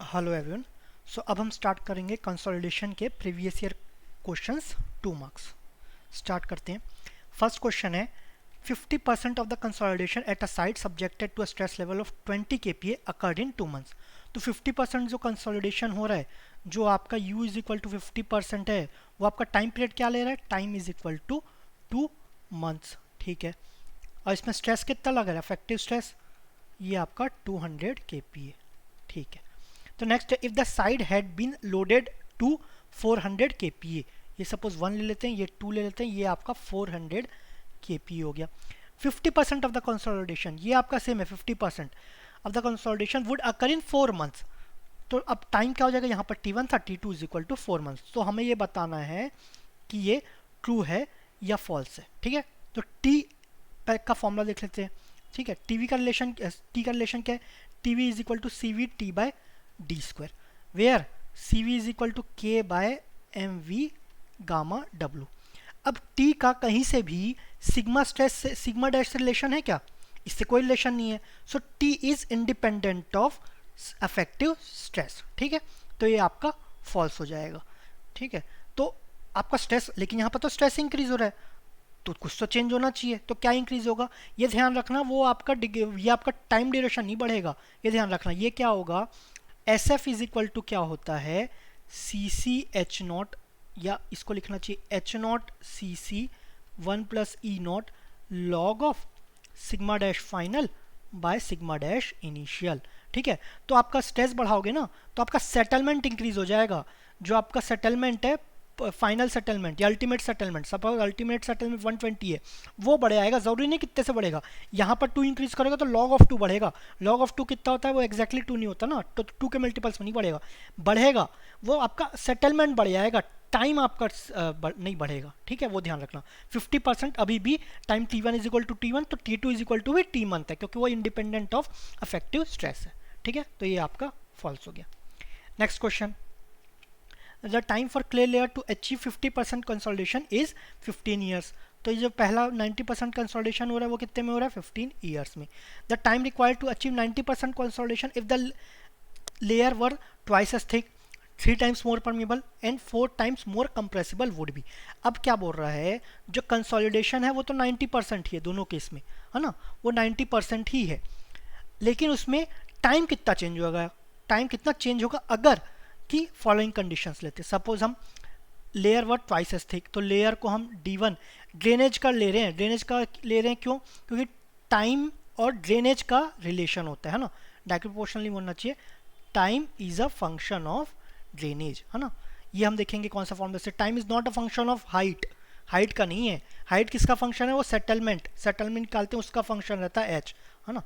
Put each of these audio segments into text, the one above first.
Hello everyone. सो अब हम start करेंगे कंसोलिडेशन के previous year questions 2 marks. Start करते हैं। फर्स्ट क्वेश्चन है 50% of the consolidation at a site subjected to a stress level of 20 kPa occurred in 2 months. तो 50% जो कंसोलिडेशन हो रहा है, जो आपका u इज इक्वल टू 50% है, वो आपका टाइम पीरियड क्या ले रहा है? Time is equal to 2 months. ठीक है। और इसमें स्ट्रेस कितना लग रहा है? इफेक्टिव स्ट्रेस ये आपका 200 kPa। ठीक है। तो नेक्स्ट है if the site had been loaded to 400 kPa। ये सपोज 1 ले लेते हैं, ये 2 ले लेते हैं, ये आपका 400 kPa हो गया। 50% ऑफ द कंसोलिडेशन ये आपका सेम है। 50% of the consolidation would occur in 4 months. तो अब टाइम क्या हो जाएगा? यहाँ पर T1 था, T2 is equal to 4 months. तो हमें ये बताना है कि ये ट्रू है या फॉल्स है। ठीक है। तो टी का फॉर्मूला देख लेते हैं। ठीक है। टी का रिलेशन क्या है? T V is equal to C V T by D square, where C V is equal to K by M V gamma W. अब टी का कहीं से भी सिग्मा स्ट्रेस से सिग्मा डैश से रिलेशन है क्या? इससे कोई रिलेशन नहीं है। So T is independent of effective stress. ठीक है। तो ये आपका फॉल्स हो जाएगा। ठीक है। तो आपका स्ट्रेस, लेकिन यहाँ पर तो स्ट्रेस इंक्रीज हो रहा है, तो कुछ तो चेंज होना चाहिए। तो क्या इंक्रीज होगा? ये ध्यान रखना, वो आपका ये आपका टाइम ड्यूरेशन नहीं बढ़ेगा। ये ध्यान रखना। ये क्या होगा? S F is equal to क्या होता है? सी सी एच नॉट, या इसको लिखना चाहिए H not C C 1 plus E not log of sigma dash final by sigma dash initial. ठीक है। तो आपका स्ट्रेस बढ़ाओगे ना, तो आपका सेटलमेंट इंक्रीज हो जाएगा। जो आपका सेटलमेंट है, फाइनल सेटलमेंट या ultimate settlement, suppose ultimate settlement 120 है, वो बढ़ आएगा। जरूरी नहीं कितने से बढ़ेगा। यहाँ पर 2 इंक्रीज करेगा तो लॉग ऑफ 2 बढ़ेगा। लॉग ऑफ 2 कितना होता है? वो एक्जैक्टली 2 नहीं होता ना, तो 2 के मल्टीपल्स में नहीं बढ़ेगा, बढ़ेगा। वो आपका सेटलमेंट बढ़ जाएगा, टाइम आपका नहीं बढ़ेगा। ठीक है। वो ध्यान रखना। 50% अभी भी time T1 is equal to T1, तो T2 इज इक्वल टू भी T मंथ है, क्योंकि वो इंडिपेंडेंट ऑफ अफेक्टिव स्ट्रेस है। ठीक है। तो ये आपका फॉल्स हो गया। Next question, the time for clay layer to achieve 50% consolidation is 15 years। तो ये जो पहला 90% कंसोलिडेशन हो रहा है वो कितने में हो रहा है? 15 ईयर्स में। The time required to achieve 90% consolidation if the layer were twice as thick, 3 times more permeable and 4 times more compressible would be. अब क्या बोल रहा है? जो कंसोलिडेशन है वो तो 90% ही है दोनों केस में, है ना, वो 90% ही है, लेकिन उसमें टाइम कितना चेंज होगा? टाइम कितना चेंज होगा अगर कि फॉलोइंग कंडीशंस लेते हैं। सपोज हम layer were twice as thick, तो लेयर को हम D1 ड्रेनेज का ले रहे हैं। ड्रेनेज का ले रहे हैं क्यों? क्योंकि टाइम और ड्रेनेज का रिलेशन होता है ना, डायरेक्टली प्रोपोर्शनली होना चाहिए। Time is a function of drainage, है ना। ये हम देखेंगे कौन सा फॉर्मूला से। Time is not a function of height, height का नहीं है। हाइट किसका फंक्शन है? वो सेटलमेंट निकालते हैं, उसका फंक्शन रहता है एच, है ना।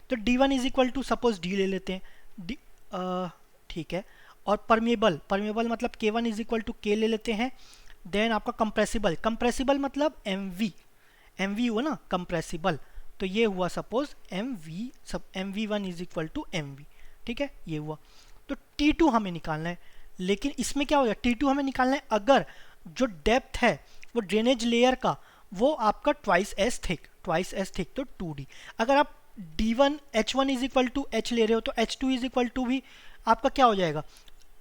तो D1 is equal to suppose D ले लेते हैं, ठीक है। और परमेबल मतलब K1 is equal to K ले लेते हैं। देन आपका कंप्रेसिबल मतलब एम वी हुआ ना कंप्रेसिबल, तो ये हुआ suppose MV1 is equal to MV। ठीक है। ये हुआ। तो T2 हमें निकालना है, लेकिन इसमें क्या हो गया? T2 हमें निकालना है अगर जो डेप्थ है वो ड्रेनेज लेयर का वो आपका ट्वाइस एज थिक, तो 2D। अगर आप D1 H1 is equal to H ले रहे हो, तो H2 इज इक्वल टू भी आपका क्या हो जाएगा?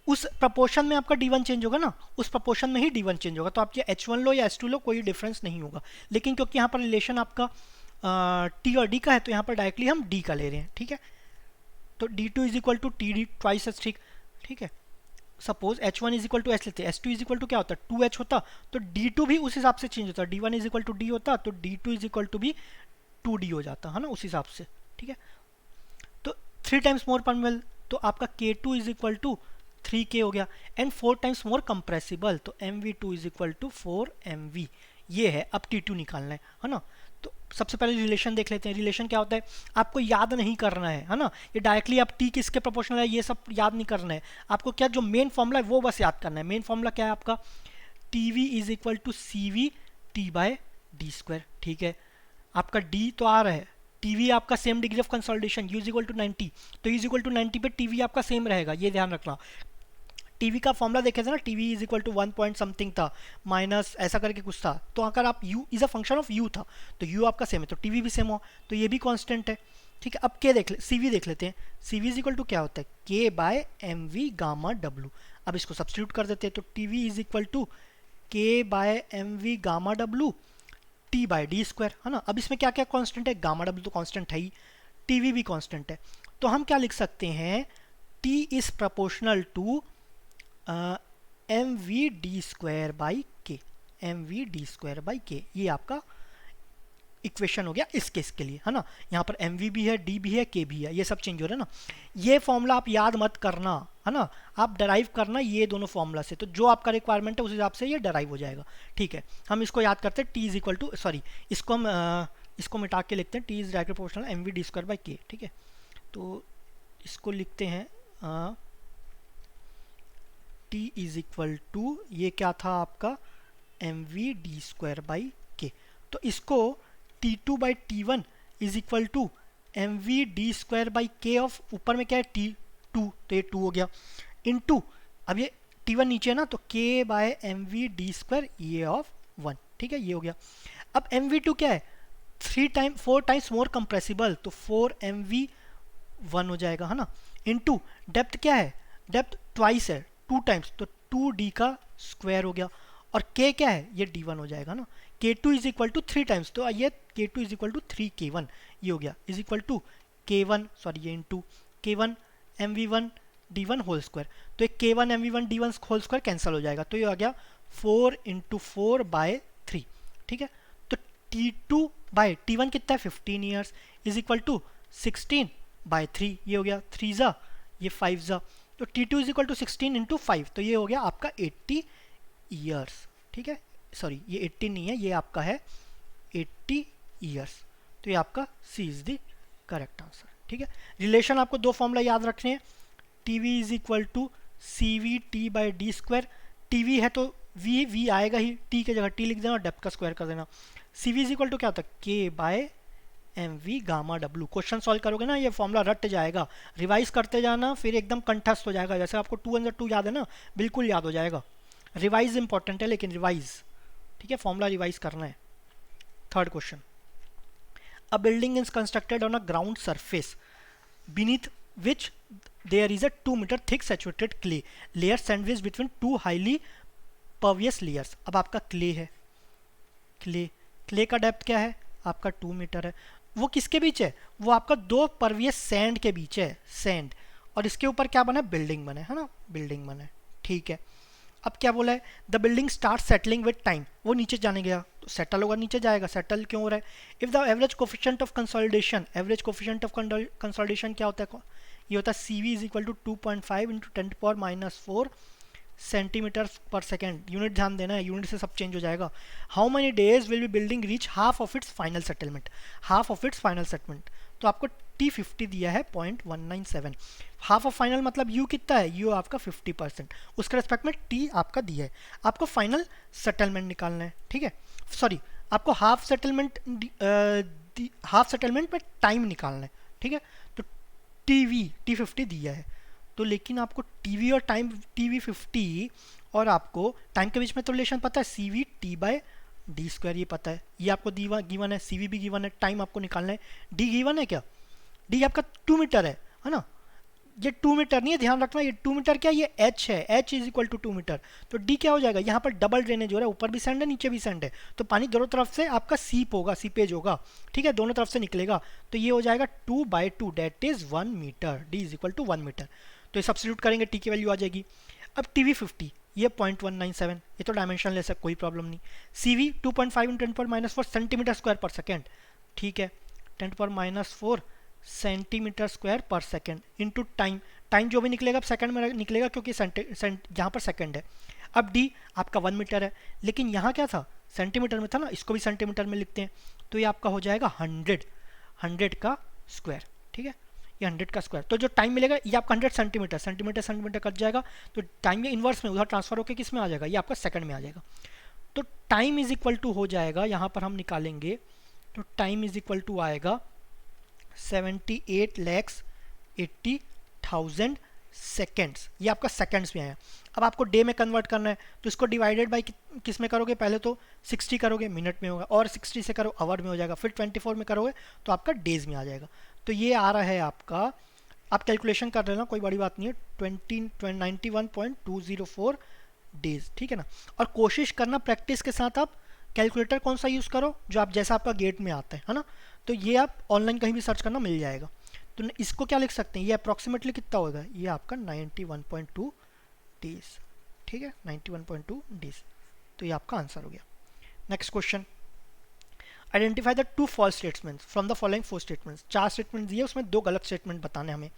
उस प्रपोर्शन में आपका D1 चेंज होगा ना, उस प्रपोर्शन में ही D1 चेंज होगा। तो आप ये H1 लो या H2 लो, कोई डिफरेंस नहीं होगा। लेकिन क्योंकि यहाँ पर रिलेशन आपका T और D का है, तो यहाँ पर डायरेक्टली हम D का ले रहे हैं। ठीक है। तो D2 is equal to TD twice as thick. ठीक है। Suppose H1 is equal to H लेते हैं, H2 इज इक्वल टू क्या होता है? 2H होता, तो D2 भी उस हिसाब से चेंज होता है। D1 is equal to D होता, तो D2 इज इक्वल टू भी 2D हो जाता है ना, उस हिसाब से। ठीक है। तो 3 टाइम्स मोर परमेबल, तो आपका K2 is equal to 3K हो गया, एंड 4 टाइम्स मोर कंप्रेसिबल, तो MV2 is equal to 4MV। ये है। अब T2 निकालना है ना। तो सबसे पहले रिलेशन देख लेते हैं। रिलेशन क्या होता है? आपको याद नहीं करना है ना। ये डायरेक्टली आप T किसके प्रोपोर्शनल है ये सब याद नहीं करना है आपको। क्या जो मेन फॉर्मूला है वो बस याद करना है। मेन फॉर्मूला क्या है आपका? TV is equal to CV T by D square. ठीक है। आपका D तो आ रहा है, TV आपका same degree of consolidation U is equal to 90, तो U इज इक्वल टू 90 पे TV आपका सेम रहेगा, ये ध्यान रखना। TV का फॉर्मूला देखे थे ना, TV is equal to 1 point something था, माइनस ऐसा करके कुछ था। तो अगर आप U is a function of U था, तो U आपका सेम है, तो TV भी सेम हो, तो ये भी कांस्टेंट है। ठीक है। अब के देख ले, CV देख लेते हैं। CV इज इक्वल टू क्या होता है, K by M V gamma W. अब इसको सब्स्टिट्यूट कर देते हैं, तो TV is equal to K by M V gamma W T by D square, है ना। अब इसमें क्या क्या कांस्टेंट है, गामा डब्लू तो कांस्टेंट है ही, TV भी कांस्टेंट है, तो हम क्या लिख सकते हैं, T is proportional to M V D square by K, M V D square by K. ये आपका इक्वेशन हो गया इस केस के लिए, है ना। यहाँ पर एम वी भी है, डी भी है, के भी है, ये सब चेंज हो रहा है ना। ये फॉर्मूला आप याद मत करना, है ना, आप डराइव करना ये दोनों फॉर्मूला से, तो जो आपका रिक्वायरमेंट है उस हिसाब से ये डराइव हो जाएगा। ठीक है, हम इसको याद करते हैं, T is equal to, sorry इसको हम इसको मिटा के लिखते हैं, T is directly proportional M V D square by K. ठीक है, तो इसको लिखते हैं टी इज इक्वल टू, ये क्या था आपका, M V D square by K. तो इसको T2 by T1 is equal to M V D square by K of, ऊपर में क्या है T2, तो ये 2 हो गया, इनटू अब ये T1 नीचे है ना, तो K by M V D square ये ऑफ 1। ठीक है, ये हो गया। अब MV2 क्या है, 4 टाइम्स मोर कंप्रेसिबल, तो 4MV1 हो जाएगा, है ना, इनटू डेप्थ क्या है, डेप्थ ट्वाइस है, 2 टाइम्स, तो 2D का स्क्वायर हो गया, और K क्या है, ये D1 हो जाएगा ना। K2 is equal to 3 times, तो ये K2 is equal to 3K1, ये हो गया, is equal to K1, sorry ये into K1 MV1 D1 whole square, तो एक K1 MV1 D1 whole square cancel हो जाएगा, तो ये आ गया 4 इंटू 4 बाय 3। ठीक है, तो T2 बाय T1 कितना है, 15 years, is equal to 16 by 3, ये हो गया 3 ज़ा, ये 5 ज़ा, तो T2 is equal to 16 into 5, तो ये हो गया आपका 80 ईयर्स। ठीक है, सॉरी ये 80 नहीं है, ये आपका है 80 ईयर्स, तो ये आपका C is the correct answer. ठीक है, रिलेशन आपको दो फॉर्मूला याद रखने हैं, TV is equal to CV T by D square, TV है तो V आएगा ही, T की जगह T लिख देना और डेप्थ का स्क्वायर कर देना। CV इज इक्वल टू क्या होता है, K by M V gamma W. Question solve करोगे ना, ये फॉर्मूला रट जाएगा, रिवाइज करते जाना, फिर एकदम कंठस्थ हो जाएगा, जैसे आपको 2 अंदर 2 याद है ना, बिल्कुल याद हो जाएगा। रिवाइज इंपॉर्टेंट है, लेकिन रिवाइज, ठीक है, फॉर्मूला रिवाइज करना है। Third question, a building is constructed on a ground surface beneath which there is a 2 meter thick saturated clay layer sandwiched between 2 highly pervious layers। अब आपका क्ले है, clay का डेप्थ क्या है आपका 2 मीटर है, वो किसके बीच है, वो आपका 2 परवियस सैंड के बीच है, सैंड, और इसके ऊपर क्या बना है, बिल्डिंग बना है ना, बिल्डिंग बना है। ठीक है, अब क्या बोला है, the building start settling with time, वो नीचे जाने गया तो सेटल होगा, नीचे जाएगा, सेटल क्यों हो रहा है। If the average coefficient of consolidation, average coefficient of consolidation क्या होता है, ये होता है CV is equal to 2.5 into 10⁻⁴ centimetre पर सेकेंड। यूनिट ध्यान देना है, यूनिट से सब चेंज हो जाएगा। How many days will be building reach half of its final settlement, half of its final settlement, तो आपको T50 दिया है 0.197, हाफ ऑफ फाइनल मतलब U कितना है, U आपका 50%, उसके रेस्पेक्ट में T आपका दिया है, आपको फाइनल सेटलमेंट निकालना है। ठीक है, सॉरी आपको हाफ सेटलमेंट में टाइम निकालना है। ठीक है, तो T50 दिया है, तो लेकिन आपको TV और टाइम TV50 और आपको टाइम के बीच में तो रिलेशन पता है, CV T by D square, ये पता है, ये आपको गिवन है, CV भी गिवन है, टाइम आपको निकालना है, D गिवन है क्या, D आपका 2 मीटर है ना, ये 2 मीटर नहीं है, ध्यान रखना, ये 2 मीटर क्या, ये H है, H is equal to 2 metre, तो D क्या हो जाएगा, यहाँ पर डबल ड्रेनेज हो रहा है, ऊपर भी सैंड है नीचे भी सैंड है, तो पानी दोनों तरफ से आपका सीपेज होगा। ठीक है, दोनों तरफ से निकलेगा, तो ये हो जाएगा 2/2, that is 1 metre, D is equal to 1 metre, तो ये सब्स्टिट्यूट करेंगे, T की वैल्यू आ जाएगी। अब TV50 ये 0.197, ये तो डायमेंशनलेस है, कोई प्रॉब्लम नहीं। CV 2.5 × 10⁻⁴ सेंटीमीटर स्क्वायर पर सेकेंड, ठीक है, 10⁻⁴ सेंटीमीटर स्क्वायर पर सेकेंड इंटू टाइम, टाइम जो भी निकलेगा सेकंड में निकलेगा क्योंकि यहाँ पर सेकंड है। अब D आपका 1 मीटर है, लेकिन यहाँ क्या था, सेंटीमीटर में था ना, इसको भी सेंटीमीटर में लिखते हैं, तो ये आपका हो जाएगा 100 का स्क्वायर। ठीक है, ये 100 का स्क्वायर, तो जो टाइम मिलेगा ये आपका 100 सेंटीमीटर कट जाएगा, तो टाइम के इन्वर्स में उधर ट्रांसफर होकर किस में आ जाएगा, ये आपका सेकंड में आ जाएगा, तो टाइम इज इक्वल टू हो जाएगा, यहाँ पर हम निकालेंगे तो टाइम इज इक्वल टू आएगा 78,80,000 सेकेंड्स, ये आपका सेकेंड्स में आया। अब आपको डे में कन्वर्ट करना है, तो इसको डिवाइडेड बाई किस में करोगे, पहले तो 60 करोगे मिनट में होगा, और 60 से करो आवर में हो जाएगा, फिर 24 में करोगे तो आपका डेज में आ जाएगा। तो ये आ रहा है आपका, आप कैलकुलेशन कर लेना, कोई बड़ी बात नहीं है, 91.204 डेज, ठीक है ना। और कोशिश करना प्रैक्टिस के साथ आप कैलकुलेटर कौन सा यूज़ करो, जो आप जैसा आपका गेट में आता है ना। तो ये आप ऑनलाइन कहीं भी सर्च करना मिल जाएगा। तो इसको क्या लिख सकते हैं, ये अप्रॉक्सीमेटली कितना होगा, ये आपका 91.2 डेज, ठीक है, 91.2 डेज। तो ये आपका आंसर हो गया। Next question, identify the two false statements from the following four statements. 4 statement दिए, उसमें 2 गलत स्टेटमेंट बताने हमें।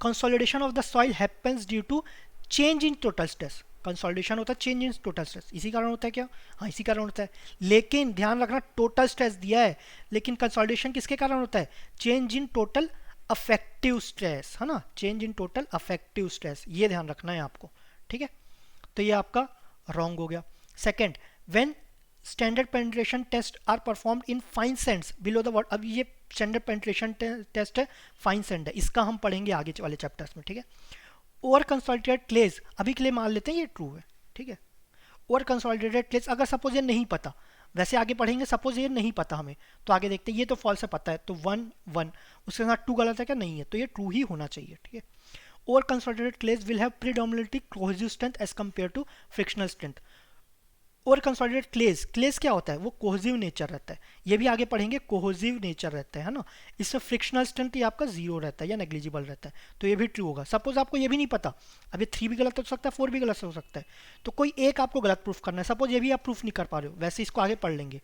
Consolidation of the soil happens due to change in total stress. Consolidation होता है चेंज इन टोटल स्ट्रेस, इसी कारण होता है क्या, हाँ इसी कारण होता है। लेकिन ध्यान रखना टोटल स्ट्रेस दिया है, लेकिन कंसोलिडेशन किसके कारण होता है, change in total affective stress, है ना, change in total affective stress, ये ध्यान रखना है आपको, ठीक है। तो ये आपका रॉन्ग हो गया। Second, when standard penetration test are performed in fine sands below the water. अब ये स्टैंडर्ड पेनिट्रेशन टेस्ट है, फाइन सेंट है, इसका हम पढ़ेंगे आगे वाले चैप्टर्स में, ठीक है। ओवर कंसोलिडेटेड क्लेज, अभी के लिए मान लेते हैं ये ट्रू है, ठीक है। ओवर कंसोलिडेटेड क्लेज, अगर सपोज ये नहीं पता, वैसे आगे पढ़ेंगे, सपोज ये नहीं पता हमें, तो आगे देखते हैं, ये तो फॉल्स है पता है, तो 1 1, उसके साथ 2 गलत है क्या, नहीं है, तो ये ट्रू ही होना चाहिए, ठीक है। Over consolidated clays will have predominantly cohesive strength as compare to frictional strength. Over consolidated clays, clays क्या होता है, वो कोहेसिव नेचर रहता है, ये भी आगे पढ़ेंगे, कोहेसिव नेचर रहता है ना। इसमें फ्रिक्शनल स्ट्रेंथ ये आपका 0 रहता है या नेग्लिजिबल रहता है, तो ये भी ट्रू होगा। सपोज आपको ये भी नहीं पता, अब ये 3 भी गलत हो सकता है, 4 भी गलत हो सकता है, तो कोई एक आपको गलत प्रूफ करना है, सपोज ये भी आप प्रूफ नहीं कर पा रहे हो, वैसे इसको आगे पढ़ लेंगे।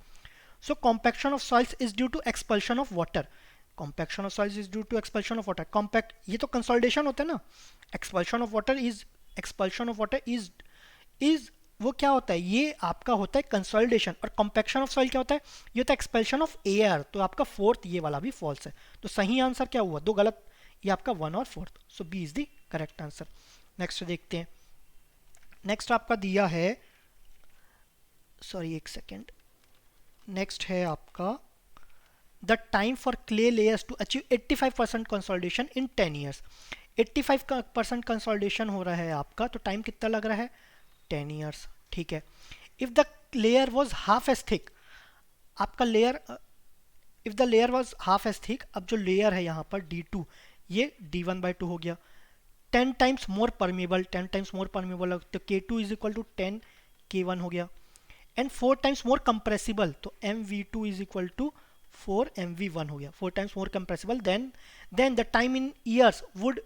So compaction of soils is due to expulsion of water. Compaction of soils is due to expulsion of water, compact ये तो कंसोलिडेशन होता है ना। Expulsion of water is, expulsion of water is वो क्या होता है, ये आपका होता है कंसोलिडेशन। और कॉम्पैक्शन ऑफ सॉइल क्या होता है, ये होता है एक्सपेल्शन ऑफ एयर। तो आपका फोर्थ ये वाला भी फॉल्स है, तो सही आंसर क्या हुआ, 2 गलत, ये आपका 1 और 4, so B is the correct answer. Next देखते हैं, नेक्स्ट आपका दिया है, सॉरी एक सेकेंड, नेक्स्ट है आपका the time for clay layers to achieve 85% consolidation in 10 years. 85% consolidation हो रहा है आपका, तो टाइम कितना लग रहा है, 10 ईयर्स, ठीक है। If the layer was half as thick, आपका layer, if the layer was half as thick, अब जो लेयर है यहाँ पर D2, ये D1/2 हो गया। 10 times more permeable, 10 times more permeable, तो K2 is equal to 10 K1 हो गया। एंड 4 टाइम्स मोर कंप्रेसिबल, तो MV2 is equal to 4 MV1 हो गया, 4 times more compressible. Then the time in years would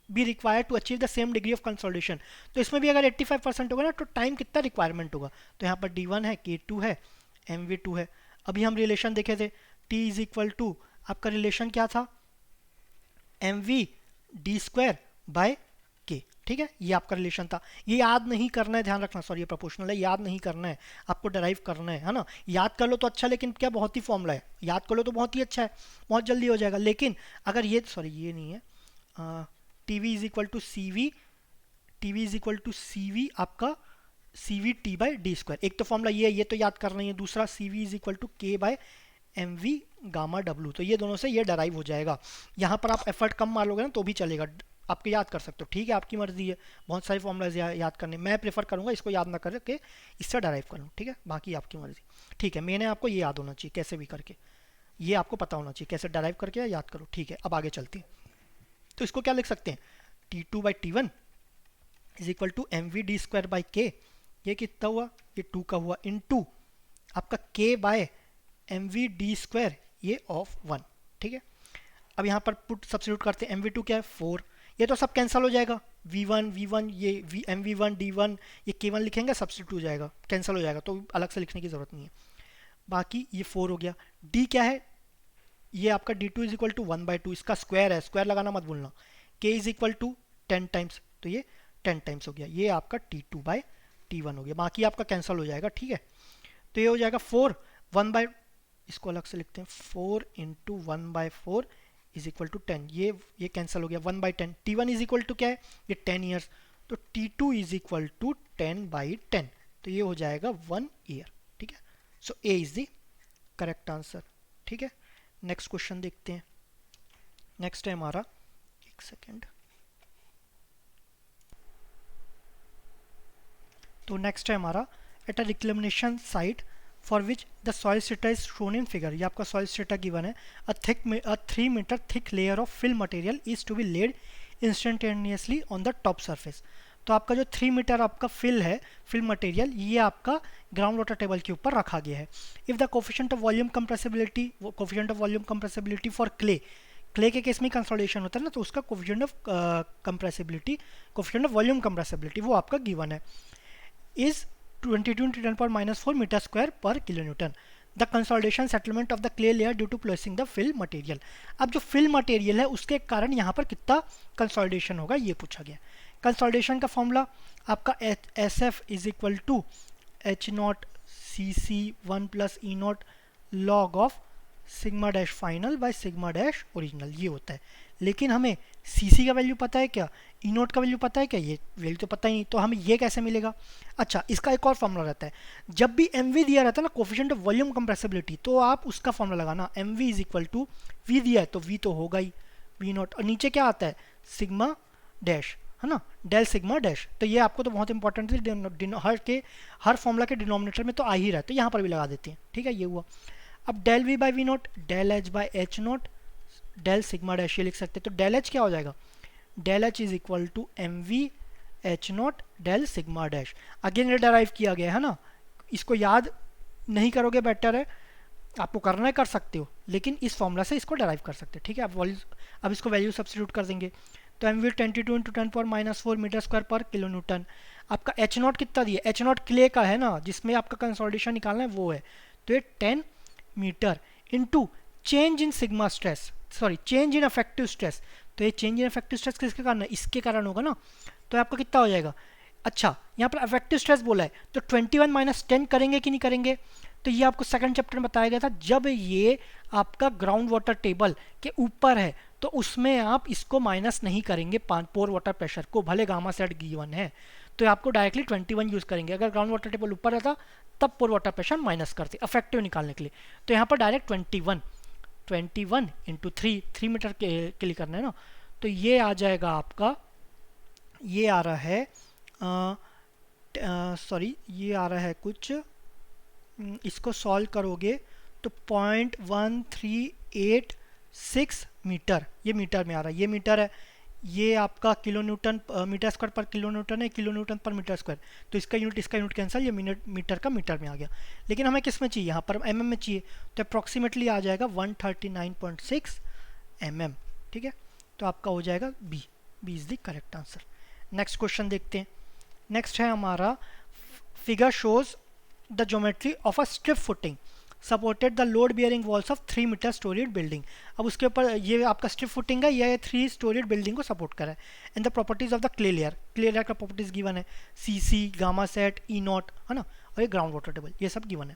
be required to achieve the same degree of consolidation. तो इसमें भी अगर 85% होगा ना, तो टाइम कितना रिक्वायरमेंट होगा, तो यहाँ पर D1 है, K2 है, MV2 है। अभी हम रिलेशन देखे थे, T इज इक्वल टू, आपका रिलेशन क्या था, MV/D²/K, ठीक है, ये आपका रिलेशन था। ये याद नहीं करना है, ध्यान रखना, सॉरी ये प्रोपोर्शनल है, याद नहीं करना है, आपको डराइव करना है ना। याद कर लो तो अच्छा, लेकिन क्या बहुत ही फॉर्मूला है, याद कर लो तो बहुत ही अच्छा है, बहुत जल्दी हो जाएगा। लेकिन अगर ये, सॉरी ये नहीं है, TV is equal to CV, TV is equal to CV आपका CVT/D², एक तो फॉर्मूला ये तो याद करना ही है, दूसरा CV is equal to K/MV∑W, तो ये दोनों से ये डराइव हो जाएगा। यहाँ पर आप एफर्ट कम मार लोगे ना तो भी चलेगा, आपके याद कर सकते हो, ठीक है, आपकी मर्जी है, बहुत सारे फॉर्मूलाज याद करने, मैं प्रेफर करूँगा इसको याद ना करके इससे डराइव करूँ, ठीक है, बाकी आपकी मर्जी, ठीक है। मैंने आपको ये याद होना चाहिए कैसे भी करके, ये आपको पता होना चाहिए कैसे डराइव करके याद करो, ठीक है। अब आगे चलते हैं, तो इसको क्या लिख सकते हैं, T2/T1 is equal to MV/D²/K, ये कितना हुआ, ये 2 का हुआ, इन टू आपका K/MV/D², ये ऑफ 1, ठीक है। अब यहाँ पर पुट सब्स्टिट्यूट करते हैं, MV2 क्या है 4, ये तो सब कैंसिल हो जाएगा, V1 ये MV1 D1 ये K1 लिखेंगे, सब्स्टिट्यूट हो जाएगा, कैंसिल हो जाएगा, तो अलग से लिखने की जरूरत नहीं है। बाकी ये 4 हो गया, D क्या है, ये आपका D2 इज इक्वल टू 1/2, इसका स्क्वायर है, स्क्वायर लगाना मत भूलना। K is equal to 10 times, तो ये 10 टाइम्स हो गया, ये आपका T2/T1 हो गया, बाकी आपका कैंसिल हो जाएगा, ठीक है। तो ये हो जाएगा 4 1/, इसको अलग से लिखते हैं, 4 इंटू 1/4 इज इक्वल टू 10, ये कैंसिल हो गया, 1/10। T1 इज इक्वल टू क्या है, ये 10 ईयर्स, तो T2 इज इक्वल टू 10/10, तो ये हो जाएगा 1 ईयर, ठीक है। सो A is the correct answer, ठीक है। नेक्स्ट क्वेश्चन देखते हैं, नेक्स्ट है हमारा, एक सेकेंड, तो नेक्स्ट है हमारा, at a reclamation site for which the soil strata is shown in figure. ये आपका सॉइल स्ट्रेटा गिवन है। A 3 metre thick layer of fill material is to be laid instantaneously on the top surface. तो आपका जो 3 metre आपका fill material ये आपका ground water table के ऊपर रखा गया है। If the coefficient of volume compressibility for clay के केस में कंसोलिडेशन होता है ना, तो उसका कोफिशिएंट ऑफ वॉल्यूम कंप्रेसिबिलिटी वो आपका गिवन है, इज 22 × 10⁻⁴ मीटर स्क्वायर पर kilo newton. The consolidation settlement of the clay layer due to placing the fill material. अब जो फिल मटेरियल है उसके कारण यहाँ पर कितना कंसोलिडेशन होगा ये पूछा गया। कंसोलिडेशन का फॉर्मूला आपका SF is equal to H0 CC1 + E0 log of sigma dash final by sigma dash original, ये होता है। लेकिन हमें CC का वैल्यू पता है क्या, E0 का वैल्यू पता है क्या, ये वैल्यू तो पता ही नहीं, तो हमें ये कैसे मिलेगा। अच्छा, इसका एक और फॉर्मूला रहता है, जब भी MV दिया रहता है ना, कोफिशिएंट ऑफ वॉल्यूम कंप्रेसिबिलिटी, तो आप उसका फॉर्मूला लगाना। MV is equal to V दिया है तो V तो होगा ही V0, और नीचे क्या आता है सिग्मा डैश, है ना, डेल सिग्मा डैश। तो ये आपको तो बहुत इंपॉर्टेंट है, हर फॉर्मूला के डिनोमिनेटर में तो आ ही रहा है, तो यहाँ पर भी लगा देते हैं। ठीक है, ये हुआ। अब del V by V0, del H by H0, del sigma dash ये लिख सकते हैं। तो डेल H क्या हो जाएगा, del H is equal to MV H0 del sigma dash. Again ये डराइव किया गया है ना, इसको याद नहीं करोगे बेटर है, आपको करना है कर सकते हो, लेकिन इस फॉर्मूला से इसको डराइव कर सकते हैं। ठीक है, अब इसको वैल्यू सब्स्टिट्यूट कर देंगे, तो MV 22 × 10⁻⁴ मीटर स्क्वायर पर किलो न्यूटन। आपका H0 कितना दिया, H0 क्ले का है ना, जिसमें आपका कंसोलिडेशन निकालना है वो है, तो ये 10 metre into change in sigma stress, sorry change in effective stress. तो ये चेंज इन इफेक्टिव स्ट्रेस किसके कारण है, इसके कारण होगा ना, तो आपका कितना हो जाएगा। अच्छा, यहाँ पर इफेक्टिव स्ट्रेस बोला है, तो 21 - 10 करेंगे कि नहीं करेंगे, तो ये आपको सेकंड चैप्टर में बताया गया था। जब ये आपका ग्राउंड वाटर टेबल के ऊपर है तो उसमें आप इसको माइनस नहीं करेंगे पोर वाटर प्रेशर को, भले गामा सेट गिवन है, तो आपको डायरेक्टली 21 यूज करेंगे। अगर ग्राउंड वाटर टेबल ऊपर रहता तब पोर वाटर प्रेशर माइनस करते इफेक्टिव निकालने के लिए, तो यहाँ पर डायरेक्ट 21 इंटू 3 मीटर के लिए करना है ना, तो ये आ जाएगा आपका, ये आ रहा है सॉरी ये आ रहा है कुछ, इसको सॉल्व करोगे तो 0.1386 मीटर, ये मीटर में आ रहा है, ये मीटर है, ये आपका किलो न्यूटन मीटर स्क्वायर पर किलो न्यूटन है, किलो न्यूटन पर मीटर स्क्वायर, तो इसका यूनिट कैंसिल, ये मीटर का मीटर में आ गया। लेकिन हमें किस में चाहिए, यहाँ पर mm में चाहिए, तो अप्रॉक्सीमेटली आ जाएगा 139.6 mm। ठीक है, तो आपका हो जाएगा B is the correct answer. Next question देखते हैं। नेक्स्ट है हमारा, figure shows the geometry of a strip footing supported the load bearing walls of 3 metre storied building. अब उसके ऊपर ये आपका स्ट्रिप फुटिंग है, ये 3 स्टोरीड बिल्डिंग को सपोर्ट कर रहा है। And the properties of the clay layer का प्रॉपर्टीज गिवन है, CC, गामा सेट, E0, है ना, और ये ग्राउंड वाटर टेबल, ये सब गिवन है।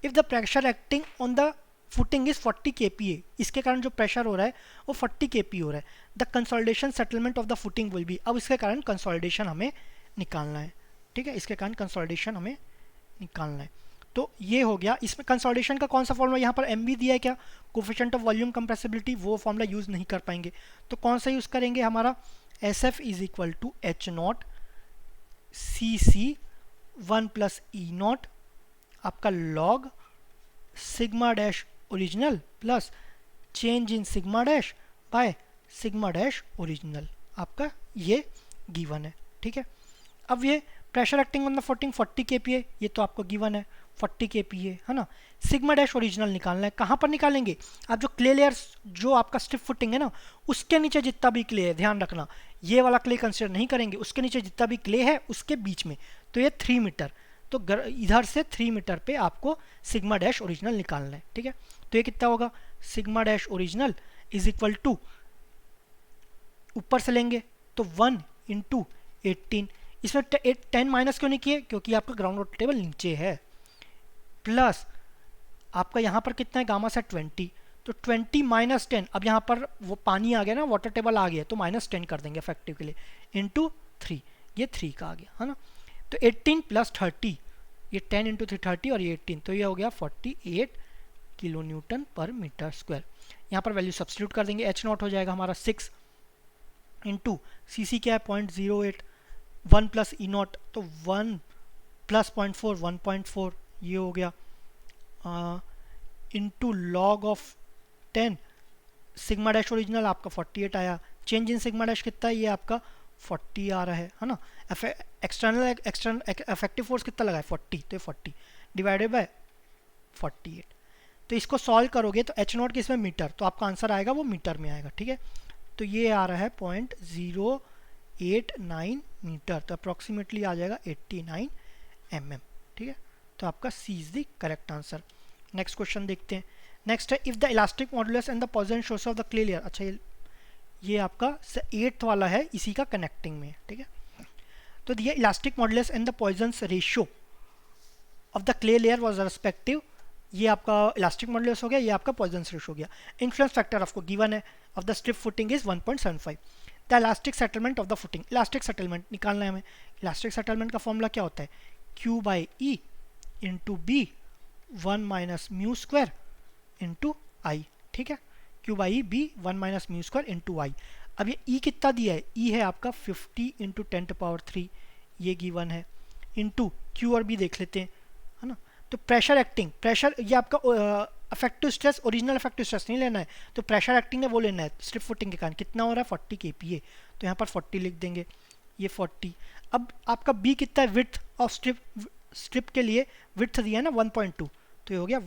If the pressure acting on the footing is 40 kPa, इसके कारण जो प्रेशर हो रहा है वो 40 kPa हो रहा है। The consolidation settlement of the footing will be, अब इसके कारण कंसोलिडेशन हमें निकालना है। ठीक है, इसके कारण कंसोलिडेशन हमें निकालना है, तो ये हो गया। इसमें कंसोलिडेशन का कौन सा फॉर्मूला, यहाँ पर MV दिया है क्या, कोफिशिएंट ऑफ वॉल्यूम कंप्रेसिबिलिटी, वो फॉर्मूला यूज नहीं कर पाएंगे, तो कौन सा यूज करेंगे, हमारा SF is equal to H0 CC1 + E0 आपका log sigma dash original plus change in sigma dash by sigma dash original, आपका ये गिवन है। ठीक है, अब ये pressure acting on the footing 40 kPa, ये तो आपको गिवन है 40 kPa, है ना। सिग्मा डैश ओरिजिनल निकालना है, कहाँ पर निकालेंगे, आप जो क्ले लेयर जो आपका स्टिफ फुटिंग है ना, उसके नीचे जितना भी क्ले है, ध्यान रखना ये वाला क्ले कंसिडर नहीं करेंगे, उसके नीचे जितना भी क्ले है उसके बीच में, तो ये 3 मीटर, तो इधर से 3 मीटर पे आपको सिग्मा डैश ओरिजिनल निकालना है। ठीक है, तो ये कितना होगा, sigma dash original is equal to, ऊपर से लेंगे तो 1 × 18, इसमें 10 माइनस क्यों नहीं किए, क्योंकि आपका ग्राउंड वाटर टेबल नीचे है, प्लस आपका यहाँ पर कितना है, गामा सेट 20, तो 20 - 10, अब यहाँ पर वो पानी आ गया ना, वाटर टेबल आ गया, तो -10 कर देंगे इफेक्टिव के लिए, इंटू 3, ये 3 का आ गया, है ना। तो 18 + 30, ये 10 × 3 30, और ये 18, तो ये हो गया 48 किलो न्यूटन पर मीटर स्क्वायर। यहाँ पर वैल्यू सब्स्टिट्यूट कर देंगे, H0 हो जाएगा हमारा 6 इंटू CC क्या है 0.08, 1 + E0, तो 1 + 0.4 1.4, ये हो गया into log of 10, sigma dash original आपका 48 आया, चेंज इन सिग्मा डैश कितना है, ये आपका 40 आ रहा है ना। एक्सटर्नल इफेक्टिव फोर्स कितना लगा है 40, तो ये 40 डिवाइडेड बाय 48। तो इसको सॉल्व करोगे तो एच नॉट किसमें मीटर, तो आपका आंसर आएगा वो मीटर में आएगा, ठीक है। तो ये आ रहा है 0.089 मीटर, तो अप्रॉक्सीमेटली आ जाएगा 89 mm, ठीक है। तो आपका C is the correct answer. Next question देखते हैं। नेक्स्ट है if the elastic modulus and the Poisson source of the clay layer. अच्छा ये आपका 8th वाला है, इसी का कनेक्टिंग में, ठीक है। तो ये elastic modulus and the Poisson ratio of the clay layer was respective, ये आपका इलास्टिक मॉडुलस हो गया, ये आपका पॉइसन रेशियो हो गया। इन्फ्लुएंस फैक्टर आपको गिवन है of the strip footing is 1.75। The elastic settlement of the footing, elastic settlement निकालना है हमें। इलास्टिक सेटलमेंट का फॉर्मूला क्या होता है, Q by E into B 1 minus mu square into I, ठीक है। Q by B 1 minus mu square into I. अब ये E कितना दिया है, E है आपका 50 इंटू 10⁻3, ये गिवन है, इंटू Q और B देख लेते हैं, है ना। तो प्रेशर एक्टिंग, प्रेशर ये आपका effective stress, original effective stress नहीं लेना है, तो प्रेशर एक्टिंग है वो लेना है स्ट्रिप फुटिंग के कारण। कितना हो रहा है 40 kPa, तो यहाँ पर 40 लिख देंगे, ये 40। अब आपका B कितना है, विड्थ ऑफ स्ट्रिप के लिए विड्थ दिया है ना 1.2, तो ये हो गया